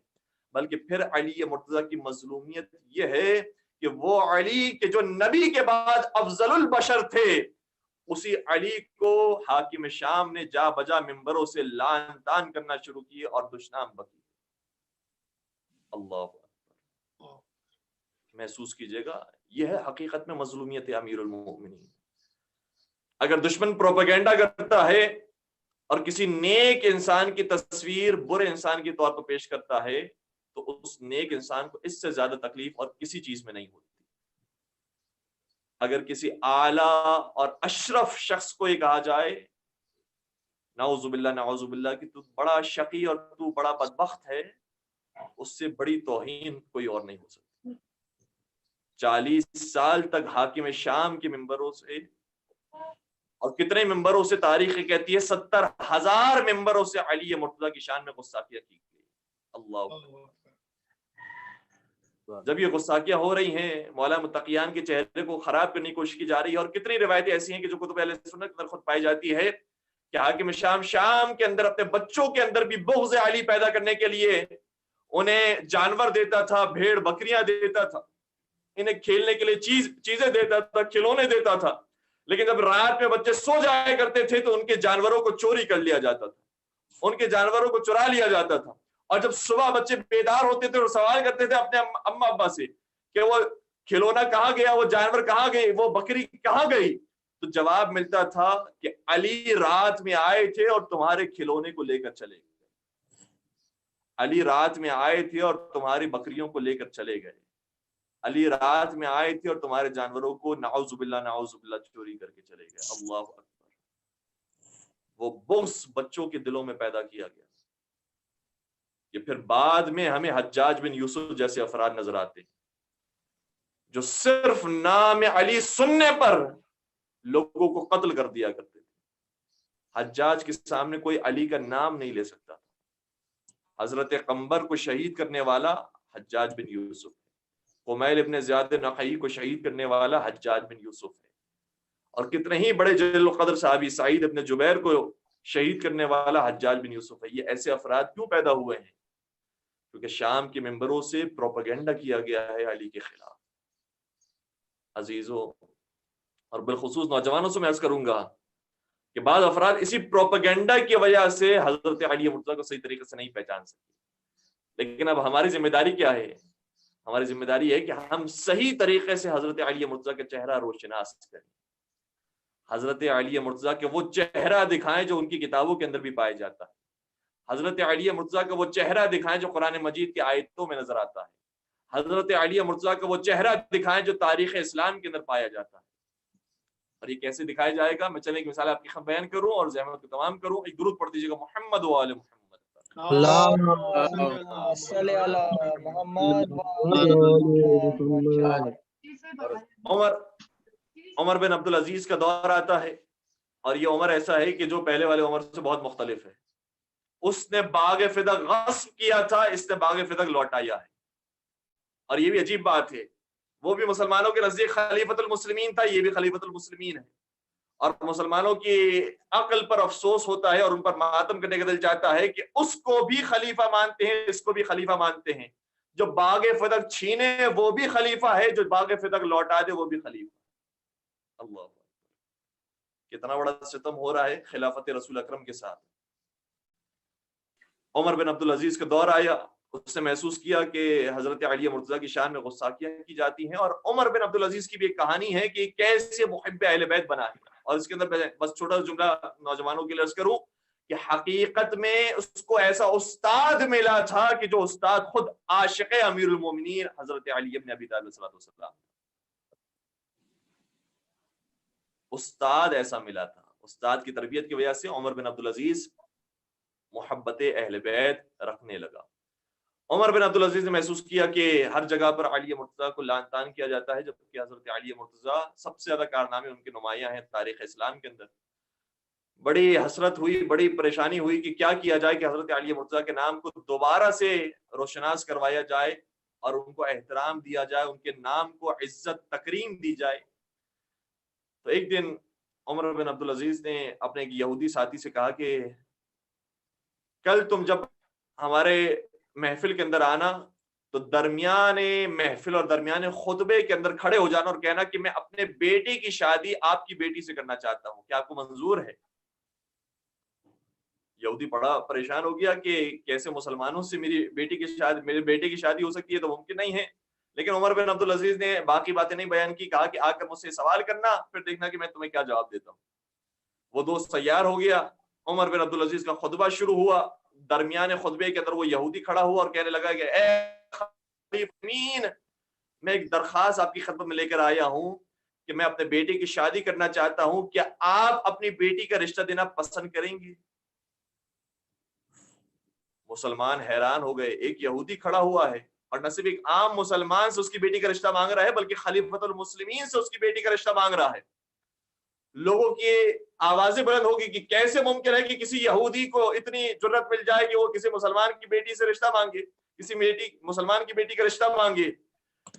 بلکہ پھر علی مرتضیٰ کی مظلومیت یہ ہے کہ وہ علی کے جو نبی کے بعد افضل البشر تھے، اسی علی کو حاکم شام نے جا بجا ممبروں سے لعن طعن کرنا شروع کی اور دشنام بکی. اللہ اکبر. محسوس کیجئے گا، یہ ہے حقیقت میں مظلومیت امیر المؤمنین. اگر دشمن پروپیگنڈا کرتا ہے اور کسی نیک انسان کی تصویر برے انسان کے طور پر پیش کرتا ہے تو اس نیک انسان کو اس سے زیادہ تکلیف اور کسی چیز میں نہیں ہوتی. اگر کسی اعلیٰ اور اشرف شخص کو یہ کہا جائے نعوذ باللہ کہ تو بڑا شقی اور تو بڑا بدبخت ہے، اس سے بڑی توہین کوئی اور نہیں ہو سکتی. 40 سال تک حاکم شام کے ممبروں سے اور کتنے ممبروں سے تاریخ کہتی ہے 70,000 ممبروں سے علی مرتضیٰ کی شان میں گستاخیاں کی گئی. اللہ. جب یہ گستاخیاں ہو رہی ہیں، مولا متقیان کے چہرے کو خراب کرنے کی کوشش کی جا رہی ہے، اور کتنی روایتیں ایسی ہیں کہ جو کتب اہل سنت کے اندر خود پائی جاتی ہے کہ حاکم شام کے اندر اپنے بچوں کے اندر بھی بغض علی پیدا کرنے کے لیے انہیں جانور دیتا تھا، بھیڑ بکریاں دیتا تھا، انہیں کھیلنے کے لیے چیزیں دیتا تھا، کھلونے دیتا تھا. لیکن جب رات میں بچے سو جایا کرتے تھے تو ان کے جانوروں کو چوری کر لیا جاتا تھا، ان کے جانوروں کو چرا لیا جاتا تھا. اور جب صبح بچے بیدار ہوتے تھے اور سوال کرتے تھے اپنے اماں ابا سے کہ وہ کھلونا کہاں گیا، وہ جانور کہاں گئے، وہ بکری کہاں گئی، تو جواب ملتا تھا کہ علی رات میں آئے تھے اور تمہارے کھلونے کو لے کر چلے گئے. علی رات میں آئے تھے اور تمہاری بکریوں کو لے کر چلے گئے. علی رات میں آئے تھے اور تمہارے جانوروں کو نعوذ باللہ چوری کر کے چلے گئے. اللہ اکبر. وہ بغض بچوں کے دلوں میں پیدا کیا گیا کہ پھر بعد میں ہمیں حجاج بن یوسف جیسے افراد نظر آتے جو صرف نام علی سننے پر لوگوں کو قتل کر دیا کرتے تھے۔ حجاج کے سامنے کوئی علی کا نام نہیں لے سکتا تھا۔ حضرت قمبر کو شہید کرنے والا حجاج بن یوسف ہے، قمیل ابن زیاد نخعی کو شہید کرنے والا حجاج بن یوسف ہے، اور کتنے ہی بڑے جلیل القدر صحابی سعید ابن جبیر کو شہید کرنے والا حجاج بن یوسف ہے۔ یہ ایسے افراد کیوں پیدا ہوئے ہیں؟ کیونکہ شام کے ممبروں سے پروپیگنڈا کیا گیا ہے علی کے خلاف۔ عزیزوں اور بالخصوص نوجوانوں سے میں عرض کروں گا کہ بعض افراد اسی پروپیگنڈا کی وجہ سے حضرت علی مرتضیٰ کو صحیح طریقے سے نہیں پہچان سکتے۔ لیکن اب ہماری ذمہ داری کیا ہے؟ ہماری ذمہ داری ہے کہ ہم صحیح طریقے سے حضرت علی مرتضیٰ کا چہرہ روشناس کریں، حضرت علی مرتضیٰ کے وہ چہرہ دکھائیں جو ان کی کتابوں کے اندر بھی پایا جاتا ہے، حضرت علی مرتضیٰ کا وہ چہرہ دکھائیں جو قرآن مجید کی آیتوں میں نظر آتا ہے، حضرت علی مرتضیٰ کا وہ چہرہ دکھائیں جو تاریخ اسلام کے اندر پایا جاتا ہے۔ اور یہ کیسے دکھایا جائے گا؟ میں چلیں ایک مثال آپ کی بیان کروں اور ذہن کو تمام کروں۔ ایک درود پڑھ دیجیے گا محمد و آل محمد۔ اللہم صلی علی محمد عمر بن عبدالعزیز کا دور آتا ہے، اور یہ عمر ایسا ہے کہ جو پہلے والے عمر سے بہت مختلف ہے۔ اس نے باغ فدق غصب کیا تھا، اس نے باغ فدق لوٹایا ہے۔ اور یہ بھی عجیب بات ہے، وہ بھی مسلمانوں کے نزدیک خلیفۃ المسلمین تھا، یہ بھی خلیفۃ المسلمین ہے، اور مسلمانوں کی عقل پر افسوس ہوتا ہے اور ان پر ماتم کرنے کا دل چاہتا ہے کہ اس کو بھی خلیفہ مانتے ہیں، اس کو بھی خلیفہ مانتے ہیں۔ جو باغ فدق چھینے وہ بھی خلیفہ ہے، جو باغ فدق لوٹا دے وہ بھی خلیفہ۔ اللہ، کتنا بڑا ستم ہو رہا ہے خلافت رسول اکرم کے ساتھ۔ عمر بن عبدالعزیز کا دور آیا، اس نے محسوس کیا کہ حضرت علی مرتضیٰ کی شان میں غصاکیاں کی جاتی ہیں، اور عمر بن عبدالعزیز کی بھی ایک کہانی ہے کہ کیسے محب اہل بیت بنا ہے۔ اور اس کے اندر بس چھوٹا جملہ نوجوانوں کے لیے عرض کروں کہ حقیقت میں اس کو ایسا استاد ملا تھا کہ جو استاد خود عاشق امیر المومنین حضرت علی بن ابی طالب صلی اللہ علیہ وسلم، استاد ایسا ملا تھا۔ استاد کی تربیت کی وجہ سے عمر بن عبدالعزیز محبت اہل بیت رکھنے لگا۔ عمر بن عبدالعزیز نے محسوس کیا کہ ہر جگہ پر علی مرتضیٰ کو لعن طعن کیا جاتا ہے، جبکہ حضرت علی مرتضیٰ سب سے زیادہ کارنامے ان کے نمایاں ہیں تاریخ اسلام کے اندر۔ بڑی حسرت ہوئی، بڑی پریشانی ہوئی کہ کیا کیا جائے کہ حضرت علی مرتضیٰ کے نام کو دوبارہ سے روشناس کروایا جائے اور ان کو احترام دیا جائے، ان کے نام کو عزت تکریم دی جائے۔ تو ایک دن عمر بن عبدالعزیز نے اپنے ایک یہودی ساتھی سے کہا کہ کل تم جب ہمارے محفل کے اندر آنا تو درمیان محفل اور درمیان خطبے کے اندر کھڑے ہو جانا اور کہنا کہ میں اپنے بیٹے کی شادی آپ کی بیٹی سے کرنا چاہتا ہوں، کیا آپ کو منظور ہے؟ یہودی بڑا پریشان ہو گیا کہ کیسے مسلمانوں سے میرے بیٹے کی شادی ہو سکتی ہے، تو ممکن نہیں ہے۔ لیکن عمر بن عبدالعزیز نے باقی باتیں نہیں بیان کی، کہا کہ آ کر مجھ سے سوال کرنا، پھر دیکھنا کہ میں تمہیں کیا جواب دیتا ہوں۔ وہ دوست تیار ہو گیا، عمر بن عبدالعزیز کا خطبہ شروع ہوا۔ درمیان خطبے کے اندر وہ یہودی کھڑا ہوا اور کہنے لگا کہ اے خلیفین، میں ایک درخواست آپ کی خدمت میں لے کر آیا ہوں کہ میں اپنے بیٹے کی شادی کرنا چاہتا ہوں، کیا آپ اپنی بیٹی کا رشتہ دینا پسند کریں گے؟ مسلمان حیران ہو گئے، ایک یہودی کھڑا ہوا ہے اور نہ صرف ایک عام مسلمان سے اس کی بیٹی کا رشتہ مانگ رہا ہے بلکہ خلیفۃ المسلمین سے اس کی بیٹی کا رشتہ مانگ رہا ہے۔ لوگوں کی آوازیں بلند ہوگی کہ کیسے ممکن ہے کہ کسی یہودی کو اتنی جرت مل جائے کہ وہ کسی مسلمان کی بیٹی سے رشتہ مانگے، کسی مسلمان کی بیٹی کا رشتہ مانگے۔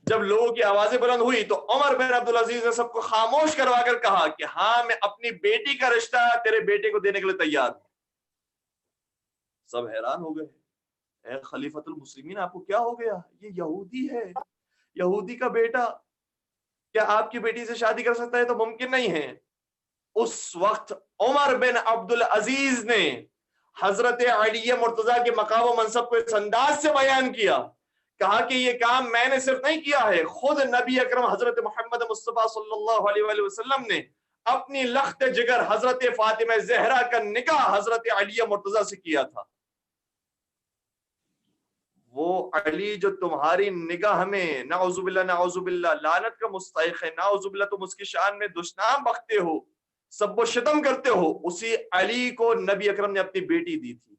جب لوگوں کی آوازیں بلند ہوئی تو عمر بن عبدالعزیز نے سب کو خاموش کروا کر کہا کہ ہاں، میں اپنی بیٹی کا رشتہ تیرے بیٹے کو دینے کے لیے تیار ہوں۔ سب حیران ہو گئے، اے خلیفۃ المسلمین، آپ کو کیا ہو گیا؟ یہ یہودی ہے، یہودی کا بیٹا کیا آپ کی بیٹی سے شادی کر سکتا ہے؟ تو ممکن نہیں ہے۔ اس وقت عمر بن عبدالعزیز نے حضرت علی مرتضیٰ کے مقام و منصب کو اس انداز سے بیان کیا، کہا کہ یہ کام میں نے صرف نہیں کیا ہے، خود نبی اکرم حضرت محمد مصطفیٰ صلی اللہ علیہ وآلہ وسلم نے اپنی لخت جگر حضرت فاطمہ زہرا کا نکاح حضرت علی مرتضیٰ سے کیا تھا۔ وہ علی جو تمہاری نگاہ میں نعوذ باللہ لعنت کا مستحق ہے، نعوذ باللہ تم اس کی شان میں دشنام بکتے ہو، سب و شتم کرتے ہو، اسی علی کو نبی اکرم نے اپنی بیٹی دی تھی۔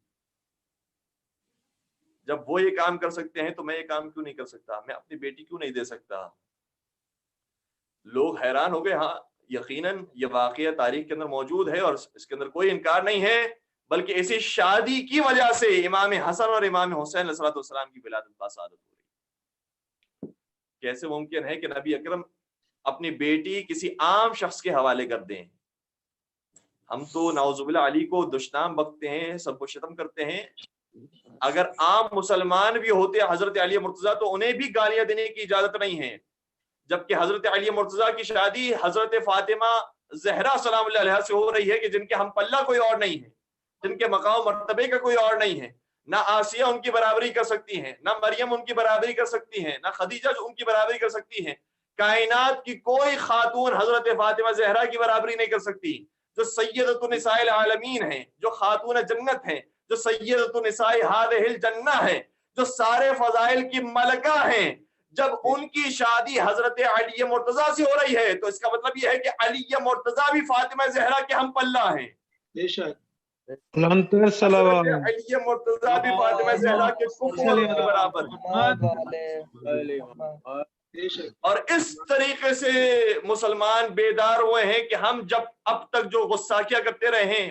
جب وہ یہ کام کر سکتے ہیں تو میں یہ کام کیوں نہیں کر سکتا؟ میں اپنی بیٹی کیوں نہیں دے سکتا؟ لوگ حیران ہو گئے. ہاں یقیناً یہ واقعہ تاریخ کے اندر موجود ہے اور اس کے اندر کوئی انکار نہیں ہے، بلکہ اسی شادی کی وجہ سے امام حسن اور امام حسین علیہ السلام کی ولادت باسعادت ہو رہی. کیسے ممکن ہے کہ نبی اکرم اپنی بیٹی کسی عام شخص کے حوالے کر دیں؟ ہم تو نعوذ باللہ علی کو دشنام بکتے ہیں، سب کو شتم کرتے ہیں. اگر عام مسلمان بھی ہوتے حضرت علی مرتضیٰ تو انہیں بھی گالیاں دینے کی اجازت نہیں ہے، جبکہ حضرت علی مرتضیٰ کی شادی حضرت فاطمہ زہرا سلام اللہ علیہا سے ہو رہی ہے کہ جن کے ہم پلہ کوئی اور نہیں ہے، جن کے مقام مرتبے کا کوئی اور نہیں ہے. نہ آسیہ ان کی برابری کر سکتی ہیں، نہ مریم ان کی برابری کر سکتی ہیں، نہ خدیجہ ان کی برابری کر سکتی ہیں. کائنات کی کوئی خاتون حضرت فاطمہ زہرا کی برابری نہیں کر سکتی، جو سیدۃ النساء العالمین ہیں، جو خاتون جنت ہیں، جو سیدۃ النساء ہذہ الجنہ ہیں، جو سارے فضائل کی ملکہ ہیں. جب ان کی شادی حضرت علی مرتضیٰ سے ہو رہی ہے تو اس کا مطلب یہ ہے کہ علی مرتضیٰ بھی فاطمہ زہرا کے ہم پلہ ہیں. بے شک علی مرتضیٰ بھی فاطمہ زہرا کے کفو کے برابر ہیں. اور اس طریقے سے مسلمان بیدار ہوئے ہیں کہ ہم جب اب تک جو غصاکیہ کرتے رہے ہیں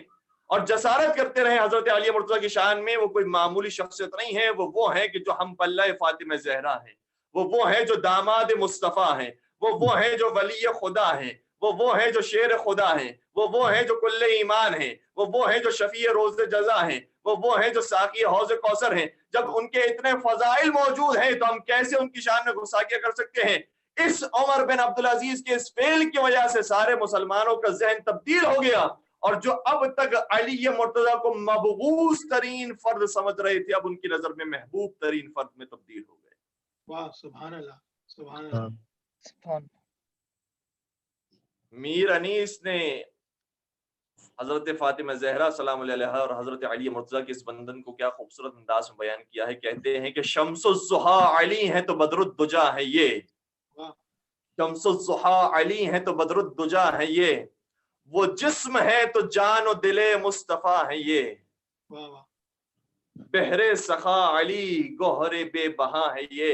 اور جسارت کرتے رہے حضرت علی مرتضیٰ کی شان میں، وہ کوئی معمولی شخصیت نہیں ہے، وہ ہیں کہ جو ہم پلہ فاطمہ زہرا ہیں، وہ ہیں جو داماد مصطفیٰ ہیں، وہ ہیں جو ولی خدا ہیں، وہ ہیں جو شیر خدا ہیں، وہ ہیں جو کل ایمان ہیں، وہ ہیں جو شفیع روز جزا ہیں، وہ ہیں جو ساقی حوض کوثر ہیں. جب ان کے اتنے فضائل موجود ہیں تو ہم کیسے ان کی شان میں غصاکیہ کر سکتے ہیں؟ اس عمر بن عبدالعزیز کے اس فعل کی وجہ سے سارے مسلمانوں کا ذہن تبدیل ہو گیا، اور جو اب تک علی مرتضیٰ کو مبغوث ترین فرد سمجھ رہے تھے اب ان کی نظر میں محبوب ترین فرد میں تبدیل ہو گئے. واہ سبحان اللہ سبحان اللہ. میر انیس نے حضرت فاطمہ زہرا سلام اللہ علیہا اور حضرت علی مرتضیٰ کے اس بندن کو کیا خوبصورت انداز میں بیان کیا ہے. کہتے ہیں کہ شمس الضحیٰ علی ہیں تو بدر الدجا ہے یہ، شمس الضحیٰ علی ہیں تو بدر الدجا ہے یہ، وہ جسم ہے تو جان و دل مصطفیٰ ہے یہ، بحر سخا علی گوہر بے بہا ہے یہ،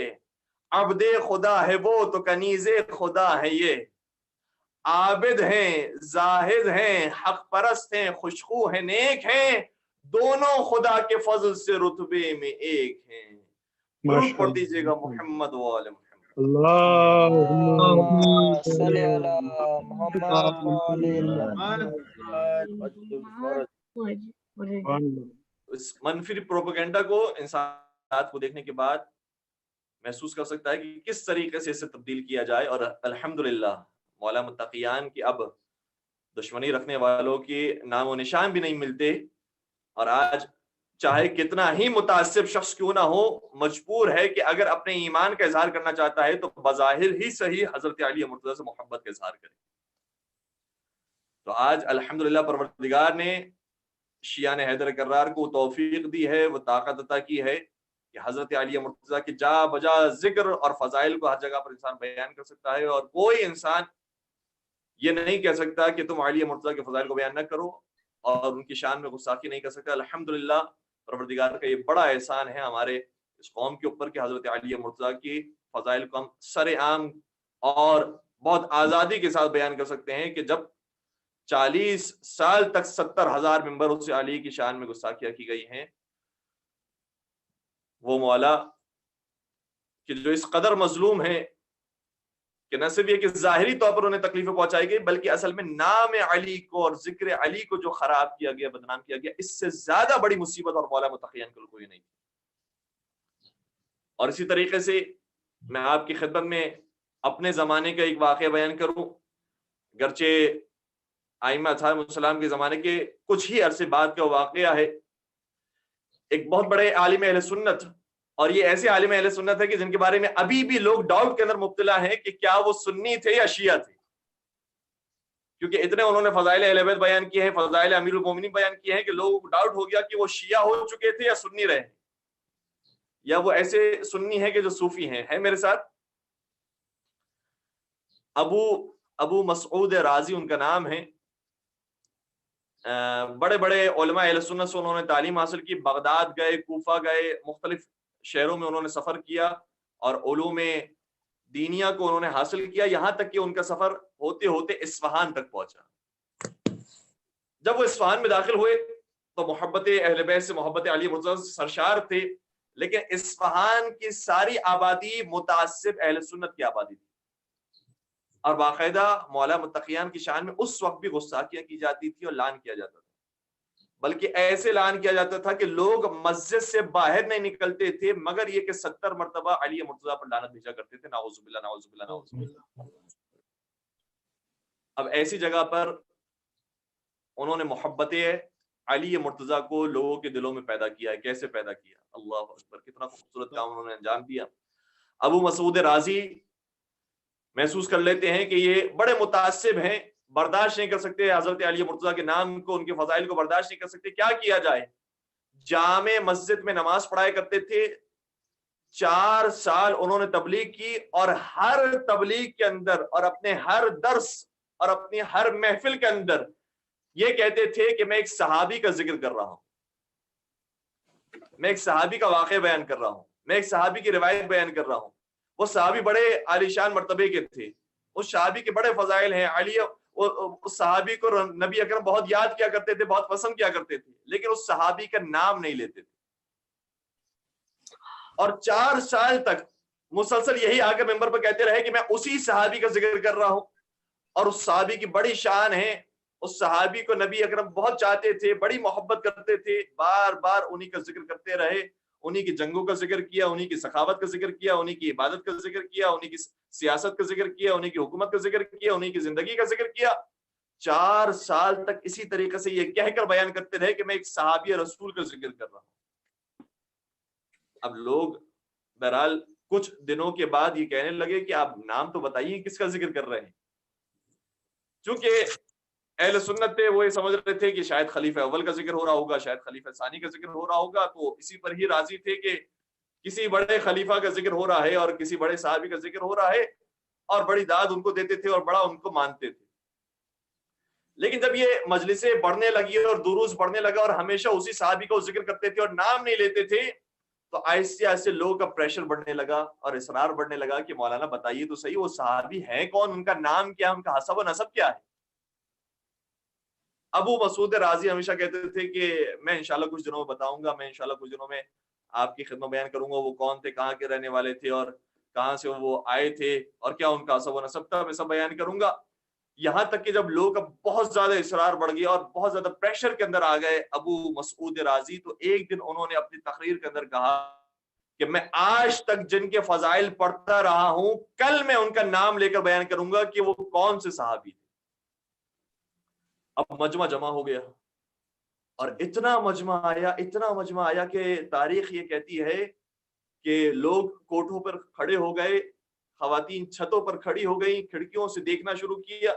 عبد خدا ہے وہ تو کنیز خدا ہے یہ، عابد ہیں زاہد ہیں حق پرست ہیں خوشخو ہیں نیک ہیں، دونوں خدا کے فضل سے رتبے میں ایک ہیں. درود پڑھ دیجئے گا محمد و آل محمد. اللہم صلی علی محمد. اس منفی پروپیگنڈا کو انسانات کو دیکھنے کے بعد محسوس کر سکتا ہے کہ کس طریقے سے اسے تبدیل کیا جائے. اور الحمدللہ مولا متقیان کی اب دشمنی رکھنے والوں کی نام و نشان بھی نہیں ملتے، اور آج چاہے کتنا ہی متعصب شخص کیوں نہ ہو مجبور ہے کہ اگر اپنے ایمان کا اظہار کرنا چاہتا ہے تو بظاہر ہی صحیح حضرت علی مرتضیٰ سے محبت کا اظہار کرے. تو آج الحمدللہ پروردگار نے شیعان حیدر کرار کو توفیق دی ہے، وہ طاقت عطا کی ہے کہ حضرت علی مرتضیٰ کی جا بجا ذکر اور فضائل کو ہر جگہ پر انسان بیان کر سکتا ہے، اور کوئی انسان یہ نہیں کہہ سکتا کہ تم علی مرتضیٰ کے فضائل کو بیان نہ کرو اور ان کی شان میں گستاخی نہیں کر سکتا. الحمدللہ پروردگار کا یہ بڑا احسان ہے ہمارے اس قوم کے اوپر کہ حضرت علی مرتضیٰ کی فضائل کو ہم سر عام اور بہت آزادی کے ساتھ بیان کر سکتے ہیں کہ جب 40 سال تک 70,000 ممبروں سے علی کی شان میں گستاخیاں کی گئی ہیں، وہ مولا کہ جو اس قدر مظلوم ہیں کہ نہ صرف یہ کہ ظاہری طور پر انہیں تکلیفیں پہنچائی گئی بلکہ اصل میں نام علی کو اور ذکر علی کو جو خراب کیا گیا، بدنام کیا گیا، اس سے زیادہ بڑی مصیبت اور مولا متقیان کو کوئی نہیں. اور اسی طریقے سے میں آپ کی خدمت میں اپنے زمانے کا ایک واقعہ بیان کروں، گرچہ ائمہ اصحاب السلام کے زمانے کے کچھ ہی عرصے بعد کا واقعہ ہے. ایک بہت بڑے عالم اہل سنت، اور یہ ایسے عالم اہل سنت ہے کہ جن کے بارے میں ابھی بھی لوگ ڈاؤٹ کے اندر مبتلا ہیں کہ کیا وہ سنی تھے یا شیعہ تھے، کیونکہ اتنے انہوں نے فضائل اہل بیت بیان کیے ہیں، فضائل امیر المومنین بیان کیے ہیں کہ لوگوں کو ڈاؤٹ ہو گیا کہ وہ شیعہ ہو چکے تھے یا سنی رہے، یا وہ ایسے سنی ہیں کہ جو صوفی ہیں. ہے میرے ساتھ ابو مسعود رازی ان کا نام ہے. بڑے بڑے علماء اہل سنت سے انہوں نے تعلیم حاصل کی، بغداد گئے، کوفہ گئے، مختلف شہروں میں انہوں نے سفر کیا اور علوم دینیا کو انہوں نے حاصل کیا، یہاں تک کہ ان کا سفر ہوتے ہوتے اصفہان تک پہنچا۔ جب وہ اصفہان میں داخل ہوئے تو محبت اہل بیت سے، محبت علی مرتضیٰ سے سرشار تھے، لیکن اصفہان کی ساری آبادی متعصب اہل سنت کی آبادی تھی، اور باقاعدہ مولا متقیان کی شان میں اس وقت بھی غستاخیاں کی جاتی تھی اور لعن کیا جاتا تھا، بلکہ ایسے لعن کیا جاتا تھا کہ لوگ مسجد سے باہر نہیں نکلتے تھے مگر یہ کہ 70 مرتبہ علی مرتضیٰ پر لعنت بھیجا کرتے تھے، نعوذ باللہ نعوذ باللہ نعوذ باللہ۔ اب ایسی جگہ پر انہوں نے محبت علی مرتضیٰ کو لوگوں کے دلوں میں پیدا کیا ہے۔ کیسے پیدا کیا؟ اللہ اکبر، کتنا خوبصورت کام انہوں نے انجام دیا۔ ابو مسعود رازی محسوس کر لیتے ہیں کہ یہ بڑے متعصب ہیں، برداشت نہیں کر سکتے حضرت علی مرتضیٰ کے نام کو، ان کے فضائل کو برداشت نہیں کر سکتے، کیا کیا جائے؟ جامع مسجد میں نماز پڑھایا کرتے تھے، 4 سال انہوں نے تبلیغ کی، اور ہر تبلیغ کے اندر اور اپنے ہر درس اور اپنی ہر محفل کے اندر یہ کہتے تھے کہ میں ایک صحابی کا ذکر کر رہا ہوں، میں ایک صحابی کا واقعہ بیان کر رہا ہوں، میں ایک صحابی کی روایت بیان کر رہا ہوں۔ وہ صحابی بڑے عالیشان مرتبے کے تھے، اس صحابی کے بڑے فضائل ہیں، علی اس صحابی کو نبی اکرم بہت یاد کیا کرتے تھے، بہت پسند کیا کرتے تھے، لیکن اس صحابی کا نام نہیں لیتے تھے، اور 4 سال تک مسلسل یہی آ کر ممبر پر کہتے رہے کہ میں اسی صحابی کا ذکر کر رہا ہوں، اور اس صحابی کی بڑی شان ہے، اس صحابی کو نبی اکرم بہت چاہتے تھے، بڑی محبت کرتے تھے، بار بار انہی کا ذکر کرتے رہے، انہی کی جنگوں کا ذکر کیا، انہی کی سخاوت کا ذکر کیا، انہی کی عبادت کا ذکر کیا، انہی کی سیاست کا ذکر کیا، انہی کی حکومت کا ذکر کیا، انہی کی زندگی کا ذکر کیا۔ 4 سال تک اسی طریقے سے یہ کہہ کر بیان کرتے رہے کہ میں ایک صحابی رسول کا ذکر کر رہا ہوں۔ اب لوگ بہرحال کچھ دنوں کے بعد یہ کہنے لگے کہ آپ نام تو بتائیے کس کا ذکر کر رہے ہیں، چونکہ اہل سنت تھے، وہ یہ سمجھ رہے تھے کہ شاید خلیفہ اول کا ذکر ہو رہا ہوگا، شاید خلیفہ ثانی کا ذکر ہو رہا ہوگا، تو اسی پر ہی راضی تھے کہ کسی بڑے خلیفہ کا ذکر ہو رہا ہے اور کسی بڑے صحابی کا ذکر ہو رہا ہے، اور بڑی داد ان کو دیتے تھے اور بڑا ان کو مانتے تھے۔ لیکن جب یہ مجلسیں بڑھنے لگی اور دروس بڑھنے لگا اور ہمیشہ اسی صحابی کو ذکر کرتے تھے اور نام نہیں لیتے تھے، تو آہستہ آہستہ لوگوں کا پریشر بڑھنے لگا اور اصرار بڑھنے لگا کہ مولانا بتائیے تو صحیح وہ صحابی ہیں کون، ان کا نام کیا، ان کا حسب و نسب کیا ہے۔ ابو مسعود رازی ہمیشہ کہتے تھے کہ میں انشاءاللہ کچھ دنوں میں بتاؤں گا، میں انشاءاللہ کچھ دنوں میں آپ کی خدمت بیان کروں گا، وہ کون تھے، کہاں کے رہنے والے تھے اور کہاں سے وہ آئے تھے اور کیا ان کا حسب و نسب تھا، میں سب بیان کروں گا۔ یہاں تک کہ جب لوگ اب بہت زیادہ اصرار بڑھ گیا اور بہت زیادہ پریشر کے اندر آ گئے ابو مسعود رازی، تو ایک دن انہوں نے اپنی تقریر کے اندر کہا کہ میں آج تک جن کے فضائل پڑھتا رہا ہوں، کل میں ان کا نام لے کر بیان کروں گا کہ وہ کون سے صحابی تھے۔ اب مجمع جمع ہو گیا، اور اتنا مجمع آیا کہ تاریخ یہ کہتی ہے کہ لوگ کوٹھوں پر کھڑے ہو گئے، خواتین چھتوں پر کھڑی ہو گئی، کھڑکیوں سے دیکھنا شروع کیا،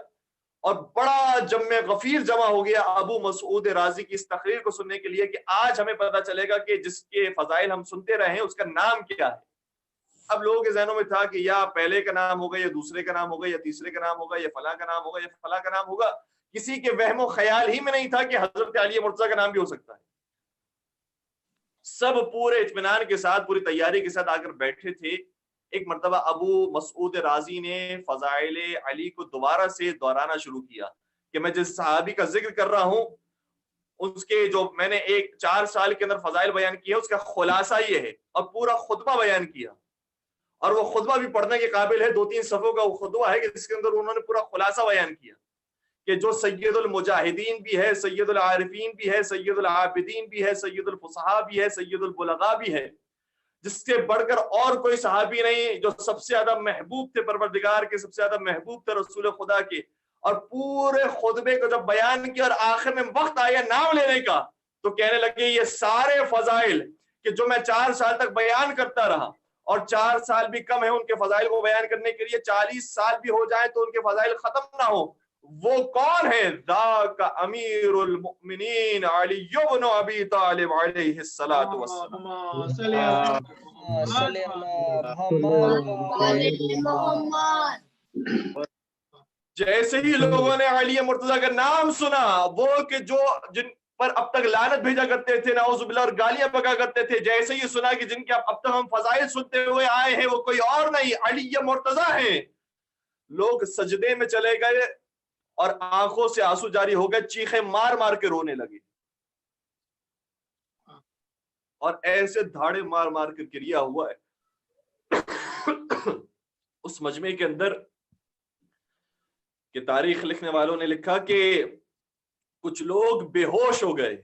اور بڑا جمع غفیر جمع ہو گیا ابو مسعود رازی کی اس تقریر کو سننے کے لیے کہ آج ہمیں پتہ چلے گا کہ جس کے فضائل ہم سنتے رہے ہیں اس کا نام کیا ہے۔ اب لوگوں کے ذہنوں میں تھا کہ یا پہلے کا نام ہوگا یا دوسرے کا نام ہوگا یا تیسرے کا نام ہوگا یا فلاں کا نام ہوگا یا فلاں کا نام ہوگا، کسی کے وہم و خیال ہی میں نہیں تھا کہ حضرت علی مرتضیٰ کا نام بھی ہو سکتا ہے۔ سب پورے اطمینان کے ساتھ، پوری تیاری کے ساتھ آ کر بیٹھے تھے۔ ایک مرتبہ ابو مسعود رازی نے فضائل علی کو دوبارہ سے دہرانا شروع کیا کہ میں جس صحابی کا ذکر کر رہا ہوں، اس کے جو میں نے 4 سال کے اندر فضائل بیان کیے اس کا خلاصہ یہ ہے، اور پورا خطبہ بیان کیا، اور وہ خطبہ بھی پڑھنے کے قابل ہے، 2-3 صفحوں کا وہ خطبہ ہے کہ جس کے اندر انہوں نے پورا خلاصہ بیان کیا کہ جو سید المجاہدین بھی ہے، سید العارفین بھی ہے، سید العابدین بھی ہے، سید الفصحاء بھی ہے، سید البلغاء بھی ہے، جس سے بڑھ کر اور کوئی صحابی نہیں، جو سب سے زیادہ محبوب تھے پروردگار کے، سب سے زیادہ محبوب تھے رسول خدا کے۔ اور پورے خطبے کو جب بیان کیا اور آخر میں وقت آیا نام لینے کا، تو کہنے لگے یہ سارے فضائل کہ جو میں 4 سال تک بیان کرتا رہا، اور 4 سال بھی کم ہے ان کے فضائل کو بیان کرنے کے لیے، 40 سال بھی ہو جائیں تو ان کے فضائل ختم نہ ہو، وہ کون ہے؟ ذاک امیر المؤمنین علی بن ابی طالب علیہ الصلوۃ والسلام۔ جیسے ہی لوگوں نے علی مرتضیٰ کا نام سنا، وہ کہ جو پر اب تک لعنت بھیجا کرتے تھے نعوذ باللہ اور گالیاں پکا کرتے تھے. جیسے ہی سنا کہ جن کے اب تک ہم فضائل سنتے ہوئے آئے ہیں وہ کوئی اور نہیں علی مرتضیٰ ہیں, لوگ سجدے میں چلے گئے اور آنکھوں سے آنسو جاری ہو گئے, چیخیں مار مار کے رونے لگے اور ایسے دھاڑے مار مار کے گریا ہوا ہے. اس مجمع کے اندر کہ تاریخ لکھنے والوں نے لکھا کہ کچھ لوگ بے ہوش ہو گئے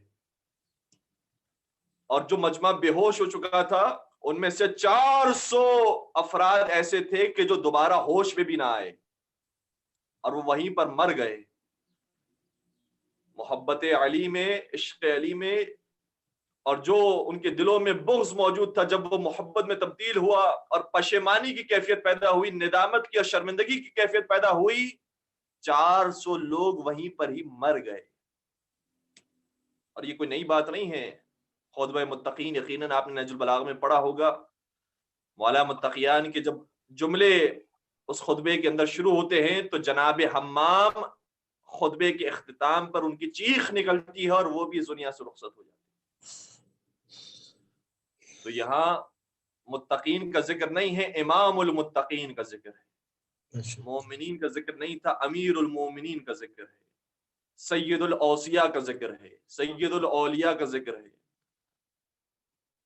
اور جو مجمع بے ہوش ہو چکا تھا ان میں سے 400 افراد ایسے تھے کہ جو دوبارہ ہوش میں بھی نہ آئے اور وہ وہیں پر مر گئے. محبت علی میں, عشق علی میں, اور جو ان کے دلوں میں بغض موجود تھا, جب وہ محبت میں تبدیل ہوا اور پشیمانی کی کیفیت پیدا ہوئی, ندامت کی اور شرمندگی کی کیفیت پیدا ہوئی, 400 لوگ وہیں پر ہی مر گئے. اور یہ کوئی نئی بات نہیں ہے, خطبہ متقین یقیناً آپ نے نہج البلاغہ میں پڑھا ہوگا. مولا متقیان کے جب جملے اس خطبے کے اندر شروع ہوتے ہیں تو جناب حمام خطبے کے اختتام پر ان کی چیخ نکلتی ہے اور وہ بھی اس دنیا سے رخصت ہو جاتی ہے. تو یہاں متقین کا ذکر نہیں ہے, امام المتقین کا ذکر ہے. مومنین کا ذکر نہیں تھا, امیر المومنین کا ذکر ہے, سید الاوصیاء کا ذکر ہے, سید الاولیاء کا ذکر ہے.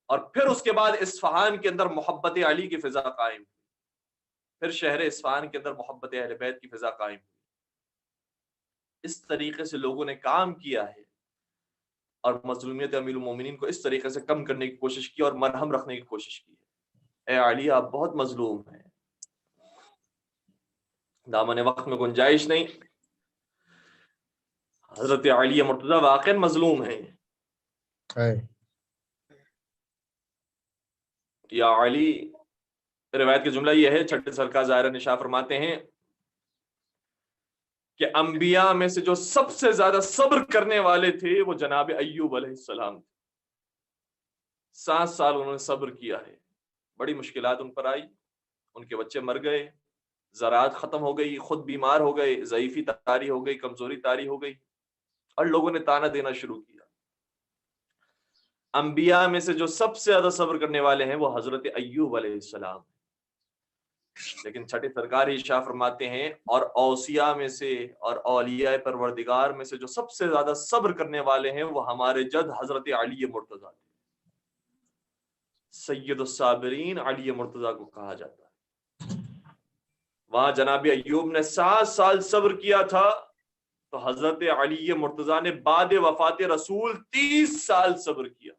اور پھر اس کے بعد اصفہان کے اندر محبت علی کی فضا قائم ہوئی, پھر شہر اصفہان کے اندر محبت اہل بیت کی فضا قائم ہوئی. اس طریقے سے لوگوں نے کام کیا ہے اور مظلومیت امیر المومنین کو اس طریقے سے کم کرنے کی کوشش کی اور مرہم رکھنے کی کوشش کی ہے. اے علی آپ بہت مظلوم ہیں, دامن وقت میں گنجائش نہیں. حضرت علی مرتضیٰ واقعا مظلوم ہیں. یا علی, روایت کا جملہ یہ ہے, چھٹے سرکار ظاہر نشاء فرماتے ہیں کہ انبیاء میں سے جو سب سے زیادہ صبر کرنے والے تھے وہ جناب ایوب علیہ السلام تھے. 7 سال انہوں نے صبر کیا ہے, بڑی مشکلات ان پر آئی, ان کے بچے مر گئے, زراعت ختم ہو گئی, خود بیمار ہو گئے, ضعیفی طاری ہو گئی, کمزوری طاری ہو گئی, اور لوگوں نے تانا دینا شروع کیا. انبیاء میں سے جو سب سے زیادہ صبر کرنے والے ہیں وہ حضرت ایوب علیہ السلام. لیکن چھٹے سرکار ہی شاہ فرماتے ہیں اور اوصیاء میں سے اور اولیاء پروردگار میں سے جو سب سے زیادہ صبر کرنے والے ہیں وہ ہمارے جد حضرت علی مرتضیٰ تھے. سید الصابرین علی مرتضیٰ کو کہا جاتا ہے. وہاں جناب ایوب نے 7 سال صبر کیا تھا, تو حضرت علی مرتضیٰ نے بعد وفات رسول 30 سال صبر کیا.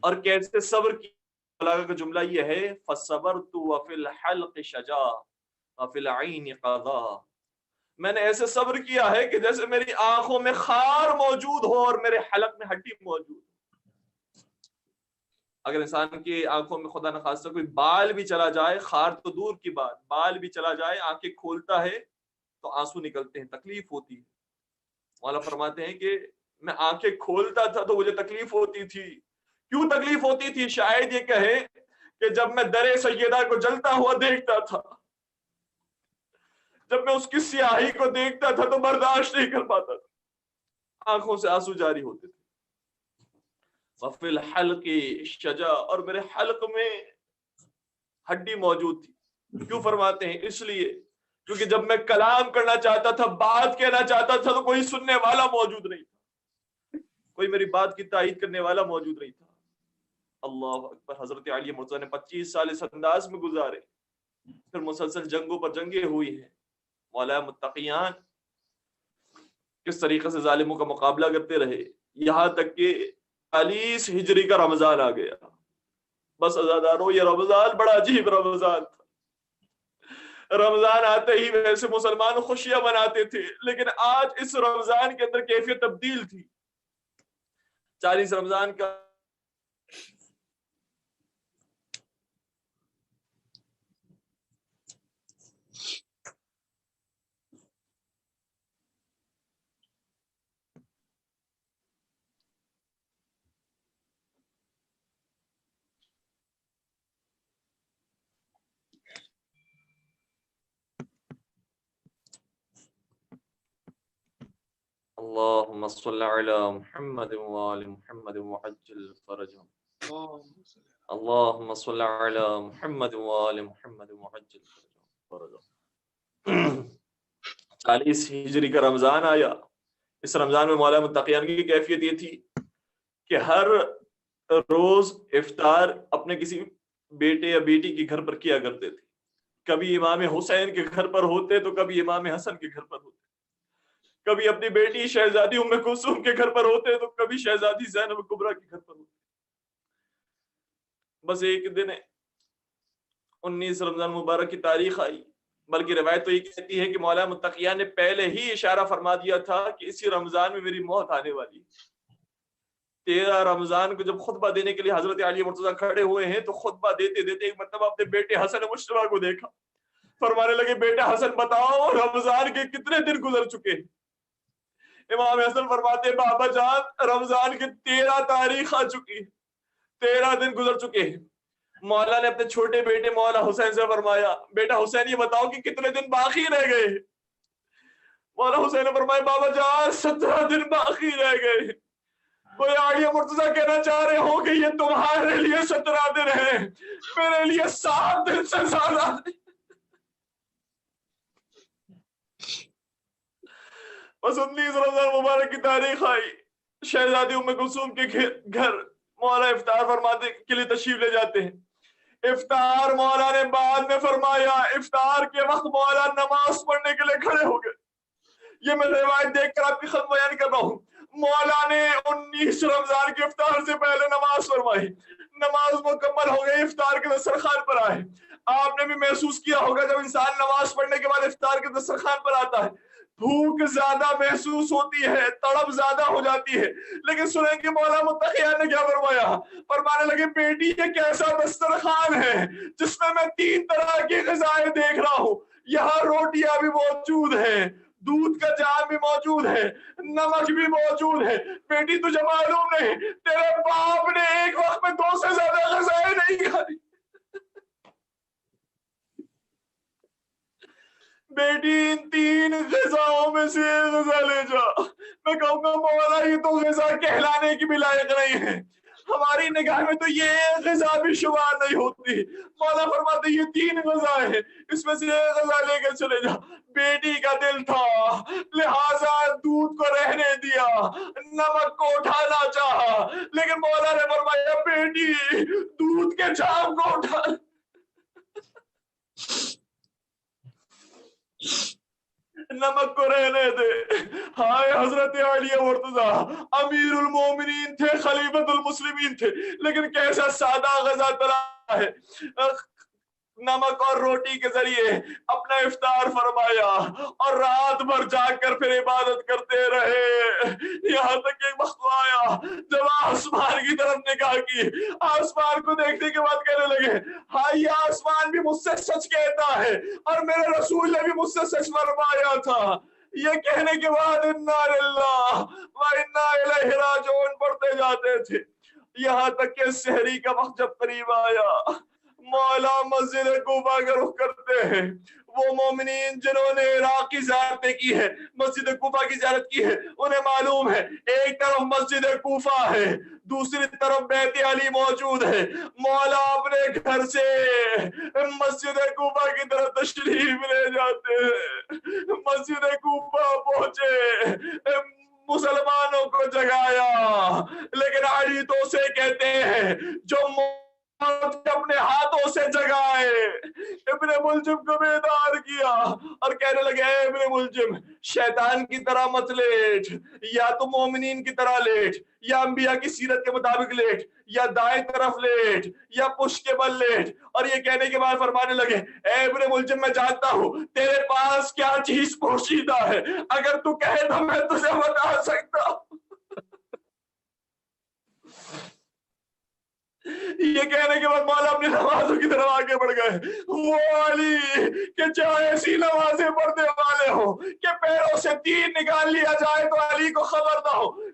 اور کیسے صبر کیا؟ بلاغہ کا جملہ یہ ہے, فَصَبَرْتُ وَفِي الْحَلْقِ شَجَا وَفِي الْعَيْنِ قَضَا. میں نے ایسے صبر کیا ہے کہ جیسے میری آنکھوں میں خار موجود ہو اور میرے حلق میں ہڈی موجود ہو. اگر انسان کی آنکھوں میں خدا نخواستہ کوئی بال بھی چلا جائے, خار تو دور کی بات, بال بھی چلا جائے, آنکھیں کھولتا ہے تو آنسو نکلتے ہیں, تکلیف ہوتی ہے. مولا فرماتے ہیں کہ میں آنکھیں کھولتا تھا تو مجھے تکلیف ہوتی تھی. کیوں تکلیف ہوتی تھی؟ شاید یہ کہے کہ جب میں در سیدہ کو جلتا ہوا دیکھتا تھا, جب میں اس کی سیاہی کو دیکھتا تھا تو برداشت نہیں کر پاتا تھا, آنکھوں سے آنسو جاری ہوتے تھے. وفی الحلق شجا, اور میرے حلق میں ہڈی موجود تھی. کیوں فرماتے ہیں؟ اس لیے کیونکہ جب میں کلام کرنا چاہتا تھا, بات کہنا چاہتا تھا, تو کوئی سننے والا موجود نہیں تھا, کوئی میری بات کی تائید کرنے والا موجود نہیں تھا. اللہ اکبر. حضرت علی مرتضیٰ نے 25 سال اس انداز میں گزارے, پھر مسلسل جنگوں پر جنگیں ہوئی ہیں. مولا متقیان کس طریقے سے ظالموں کا مقابلہ کرتے رہے, یہاں تک کہ 40 ہجری کا رمضان آ گیا. بس عزادارو, یہ رمضان بڑا عجیب رمضان تھا. رمضان آتے ہی ویسے مسلمان خوشیاں مناتے تھے, لیکن آج اس رمضان کے اندر کیفیت تبدیل تھی. 40 رمضان کا اللهم صل على محمد وآل محمد وعجل فرجهم. اللهم صل على محمد وآل محمد وعجل فرجهم. 40 ہجری کا رمضان آیا. اس رمضان میں مولا متقیان کی کیفیت یہ تھی کہ ہر روز افطار اپنے کسی بیٹے یا بیٹی کے گھر پر کیا کرتے تھے. کبھی امام حسین کے گھر پر ہوتے تو کبھی امام حسن کے گھر پر ہوتے, کبھی اپنی بیٹی شہزادی ام کلثوم کے گھر پر ہوتے تو کبھی شہزادی زینب کبریٰ کے گھر پر ہوتے. بس ایک دن 19 رمضان مبارک کی تاریخ آئی, بلکہ روایت تو یہ کہتی ہے کہ مولا متقیان نے پہلے ہی اشارہ فرما دیا تھا کہ اسی رمضان میں میری موت آنے والی. 13 رمضان کو جب خطبہ دینے کے لیے حضرت علی مرتضیٰ کھڑے ہوئے ہیں تو خطبہ دیتے دیتے ایک مرتبہ اپنے بیٹے حسن مشتبہ کو دیکھا. فرمانے لگے, بیٹا حسن بتاؤ رمضان کے کتنے دن گزر چکے ہیں؟ امام حسن فرماتے, بابا جان رمضان کی 13 تاریخ آ چکی ہے, 13 دن گزر چکے ہیں. مولا نے اپنے چھوٹے بیٹے مولا حسین سے فرمایا, بیٹا حسین یہ بتاؤ کہ کتنے دن باقی رہ گئے؟ مولا حسین نے فرمایا, بابا جان 17 دن باقی رہ گئے. کوئی عالیہ مرتضیٰ کہنا چاہ رہے ہو کہ یہ تمہارے لیے 17 دن ہیں, میرے لیے 7 دن سے زیادہ. بس 19 رمضان مبارک کی تاریخ آئی. شہزادی ام کلثوم کے گھر مولا افطار فرمانے کے لیے تشریف لے جاتے ہیں. افطار مولا نے بعد میں فرمایا. افطار کے وقت مولا نماز پڑھنے کے لیے کھڑے ہو گئے. یہ میں روایت دیکھ کر آپ کی خدمت بیان کر رہا ہوں. مولا نے 19 رمضان کے افطار سے پہلے نماز فرمائی. نماز مکمل ہو گئی, افطار کے دسترخوان پر آئے. آپ نے بھی محسوس کیا ہوگا جب انسان نماز پڑھنے کے بعد افطار کے دسترخوان پر آتا ہے, بھوک زیادہ محسوس ہوتی ہے, تڑپ زیادہ ہو جاتی ہے. لیکن سنیں کہ مولا متقیان نے کیا فرمایا. فرمانے لگے, بیٹی یہ کیسا دسترخوان ہے جس میں 3 طرح کی غذائیں دیکھ رہا ہوں. یہاں روٹیاں بھی موجود ہیں, دودھ کا جام بھی موجود ہے, نمک بھی موجود ہے. بیٹی تجھے معلوم نہیں, تیرے باپ نے ایک وقت میں 2 سے زیادہ غذائیں نہیں کھائی. بیٹی ان 3 غذاؤں میں سے غذا لے جا. میں کہوں گا مولا یہ تو غذا کہلانے کی بھی لائق نہیں ہے, ہماری نگاہ میں تو یہ غذا بھی شمار نہیں ہوتی. مولا فرماتے یہ 3 غذا ہے, اس میں سے ایک غذا لے کے چلے جا. بیٹی کا دل تھا لہٰذا دودھ کو رہنے دیا, نمک کو اٹھانا چاہا, لیکن مولا نے فرمایا بیٹی دودھ کے جام کو اٹھا, نمک کو رہنے دے. ہائے حضرت علی مرتضیٰ امیر المومنین تھے, خلیفۃ المسلمین تھے, لیکن کیسا سادہ غذا تلا ہے. نمک اور روٹی کے ذریعے اپنا افطار فرمایا اور رات بھر جاگ کر پھر عبادت کرتے رہے. یہاں تک ایک وقت آیا جب آسمان کی طرف نگاہ کی, آسمان کو دیکھنے کے بعد کہنے لگے, ہاں یہ آسمان بھی مجھ سے سچ کہتا ہے اور میرے رسول نے بھی مجھ سے سچ فرمایا تھا. یہ کہنے کے بعد انا للہ و انا الیہ راجعون پڑھتے جاتے تھے. یہاں تک کہ سحری کا وقت جب قریب آیا, مولا مسجد کوفہ کا رخ کرتے ہیں. وہ مومنین جنہوں نے عراق کی زیارت کی ہے, مسجد کوفہ کی زیارت کی ہے, انہیں معلوم ہے ایک طرف مسجد کوفہ ہے, دوسری طرف بیت علی موجود ہے. مولا اپنے گھر سے مسجد کوفہ کی طرف تشریف لے جاتے ہیں. مسجد کوفہ پہنچے, مسلمانوں کو جگایا, لیکن علی تو اسے کہتے ہیں جو اپنے ہاتھوں سے جگائے. ابن ملجم کو بیدار کیا اور کہنے لگے, اے ابن ملجم شیطان کی طرح مت لیٹ, یا تو مومنین کی طرح لیٹ, یا انبیاء کی سیرت کے مطابق لیٹ, یا دائیں طرف لیٹ, یا پشت کے بل لیٹ. اور یہ کہنے کے بعد فرمانے لگے, اے ابن ملجم میں جانتا ہوں تیرے پاس کیا چیز پوشیدہ ہے, اگر تو کہے تو میں تجھے بتا سکتا ہوں. یہ کہنے کے بعد مولا اپنی نمازوں کی طرف آگے بڑھ گئے. وہ علی کہ چاہے ایسی نمازیں پڑھنے والے ہو کہ پیروں سے تیر نکال لیا جائے تو علی کو خبر نہ ہو,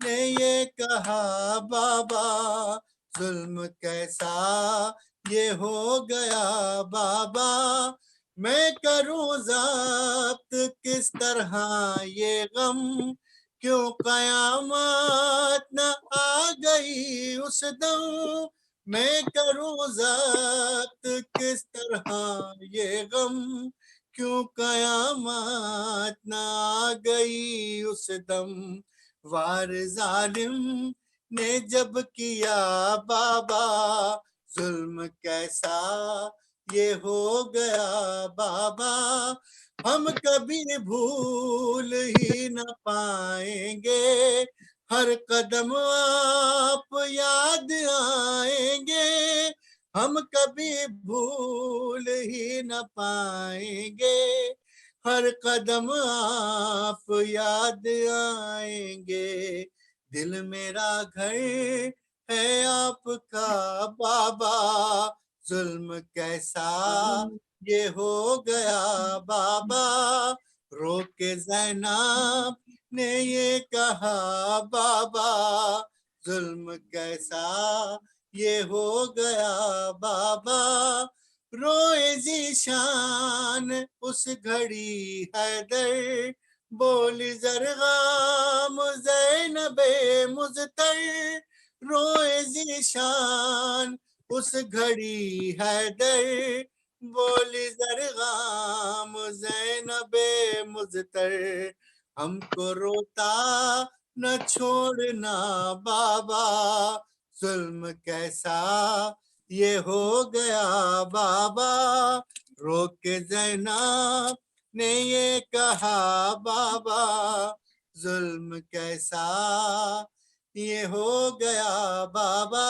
نے یہ کہا بابا ظلم کیسا یہ ہو گیا بابا میں کروں ضبط کس طرح یہ غم کیوں قیامت نہ آ گئی اس دم میں کروں ضبط کس طرح یہ غم کیوں قیامت نہ آ گئی اس دم وار ظالم نے جب کیا بابا ظلم کیسا یہ ہو گیا بابا ہم کبھی بھول ہی نہ پائیں گے ہر قدم آپ یاد آئیں گے ہم کبھی بھول ہی نہ پائیں گے ہر قدم آپ یاد آئیں گے دل میرا گھر ہے آپ کا بابا ظلم کیسا یہ ہو گیا بابا رو کے زینب نے یہ کہا بابا ظلم کیسا یہ ہو گیا بابا روئے ذیشان اس گھڑی حیدر بولی زرغام زینب مزتر روئے ذیشان اس گھڑی حیدر بولی زرغام زینب مزتر ہم کو روتا نہ چھوڑنا بابا ظلم کیسا یہ ہو گیا بابا رو کے زینب نے یہ کہا بابا ظلم کیسا یہ ہو گیا بابا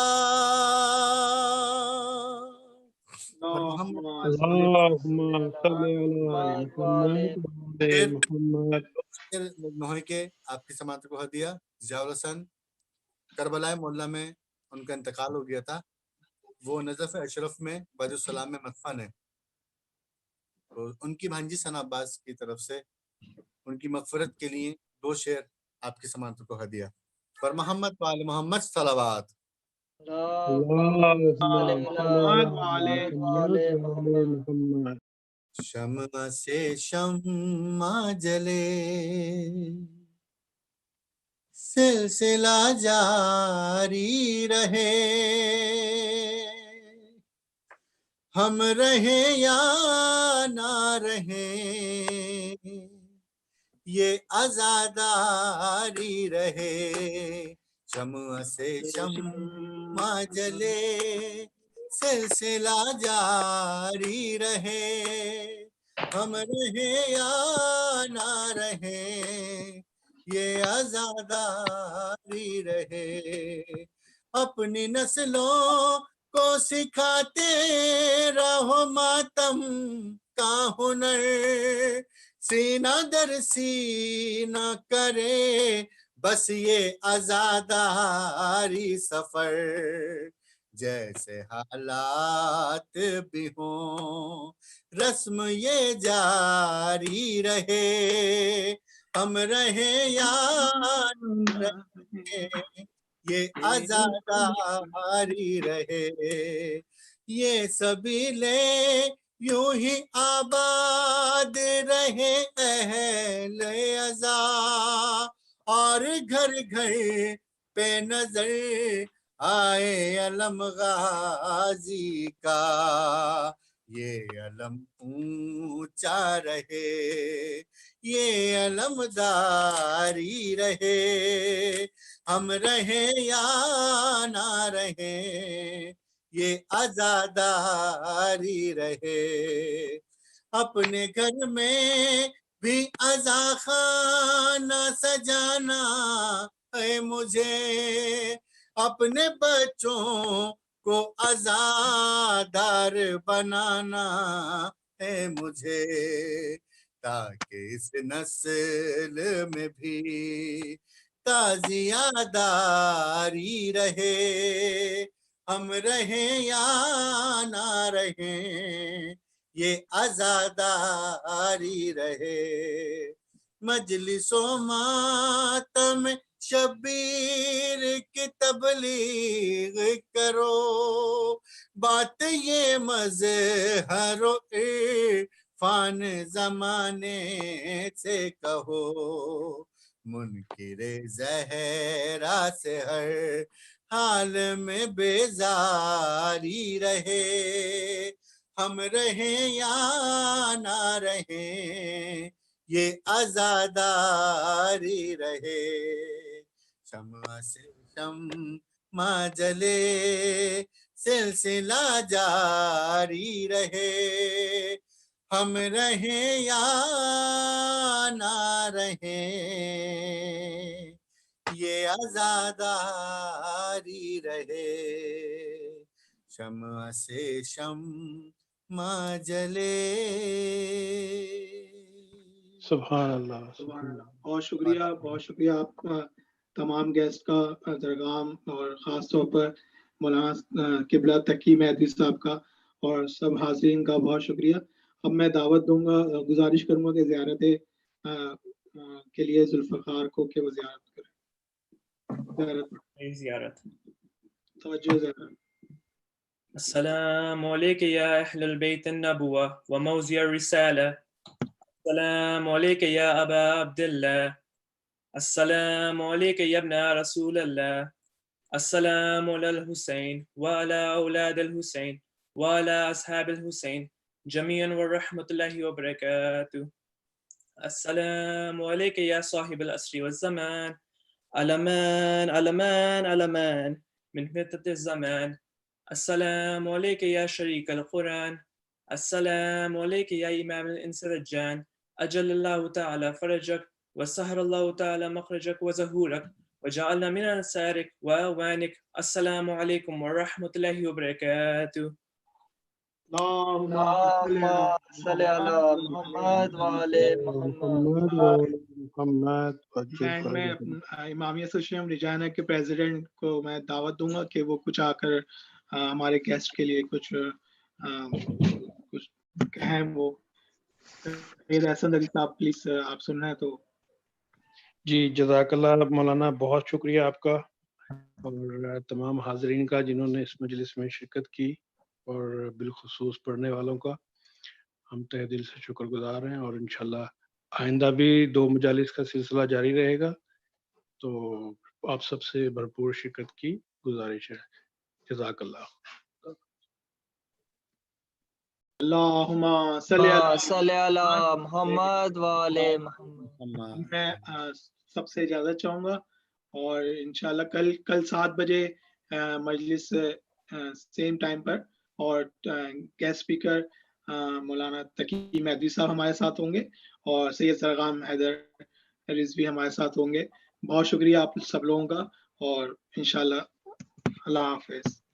اللہم صلی علی محمد نوحے کے آپ کی سماعت کو ہدیہ ضیاء الحسن کربلا مولا میں ان کا انتقال ہو گیا تھا وہ نجف اشرف میں باج السلام میں مدفن ہے تو ان کی بھانجی ثنا عباس کی طرف سے ان کی مغفرت کے لیے 2 شعر آپ کی سماعت کو ہدیہ پر محمد وآل محمد صلوات محمد شمع سے شمع جلے سلسلہ جاری رہے ہم رہے یا نہ رہے یہ عزاداری رہے شمع سے شمع جلے سلسلہ جاری رہے ہم رہے یا نہ رہے یہ عزاداری رہے اپنی نسلوں کو سکھاتے رہو ماتم کا ہنر سینہ در سینہ کرے بس یہ عزاداری سفر جیسے حالات بھی ہوں رسم یہ جاری رہے ہم رہے یا رہے یہ عزاداری رہے یہ سبیلے یوں ہی آباد رہے اہل عزا اور گھر گھر پہ نظر آئے علم غازی کا یہ علم اونچا رہے یہ علم داری رہے ہم رہے یا نہ رہے یہ عزاداری رہے اپنے گھر میں بھی عزا خانہ سجانا ہے مجھے اپنے بچوں کو عزادار بنانا ہے مجھے تاکہ اس نسل میں بھی تازیہ داری رہے ہم رہیں یا نہ رہیں یہ عزاداری رہے مجلس و ماتم شبیر کی تبلیغ کرو، بات یہ مظہر و عرفان زمانے سے کہو، منکر زہرا سے ہر حال میں بیزاری رہے، ہم رہیں یا نہ رہیں یہ عزاداری رہے، شمع سے شمع جلے سلسلہ جاری رہے، ہم رہیں یا نہ رہیں یہ عزاداری رہے، شمع سے شمع جلے۔ سبحان اللہ سبحان اللہ۔ بہت شکریہ آپ کا تمام گیسٹ کا، درگام اور خاص طور پر مولانا قبلہ تقی مہدوی صاحب کا اور سب حاضرین کا بہت شکریہ۔ اب میں دعوت دوں گا، گزارش کروں گا کہ زیارت کے لیے ذوالفقار کو کہ وہ زیارت کریں۔ زیارت توجہ زیارت۔ السلام عليك يا أهل البيت النبوة وموزع الرسالة. السلام عليك يا أبا عبد الله. السلام عليك يا ابن رسول الله. السلام على الحسين وعلى أولاد الحسين وعلى أصحاب الحسين جميعا ورحمة الله وبركاته. السلام عليك يا صاحب العصر والزمان، علمان علمان علمان من فتنة الزمان. السلام عليك يا شريك القرآن. السلام عليك يا إمام الإنس والجان. أجل الله تعالى فرجك وسهر الله تعالى مخرجك وزهورك وجعلنا من أنصارك وأعوانك. السلام عليكم ورحمة الله وبركاته. اللهم صل على محمد وعلى محمد۔ میں امامیہ سوشیم رجانہ کے پریزیڈنٹ کو میں دعوت دوں گا کہ وہ کچھ آ کر ہمارے گیسٹ کے لیے کچھ کہیں۔ وہ احسن علی صاحب پلیز آپ سن رہے ہیں تو۔ جی جزاک اللہ مولانا، بہت شکریہ آپ کا اور تمام حاضرین کا جنہوں نے اس مجلس میں شرکت کی، اور بالخصوص پڑھنے والوں کا ہم تہ دل سے شکر گزار ہیں، اور انشاءاللہ آئندہ بھی 2 مجالس کا سلسلہ جاری رہے گا، تو آپ سب سے بھرپور شرکت کی گزارش ہے۔ جزاک اللہ۔ اللہم صلی علی محمد وعلى محمد۔ میں سب سے اجازت چاہوں گا، اور انشاءاللہ کل 7 بجے مجلس سیم ٹائم پر، اور گیسٹ اسپیکر مولانا تقی مہدوی صاحب ہمارے ساتھ ہوں گے، اور سید سرغام حیدر رضوی ہمارے ساتھ ہوں گے۔ بہت شکریہ آپ سب لوگوں کا، اور انشاءاللہ اللہ حافظ۔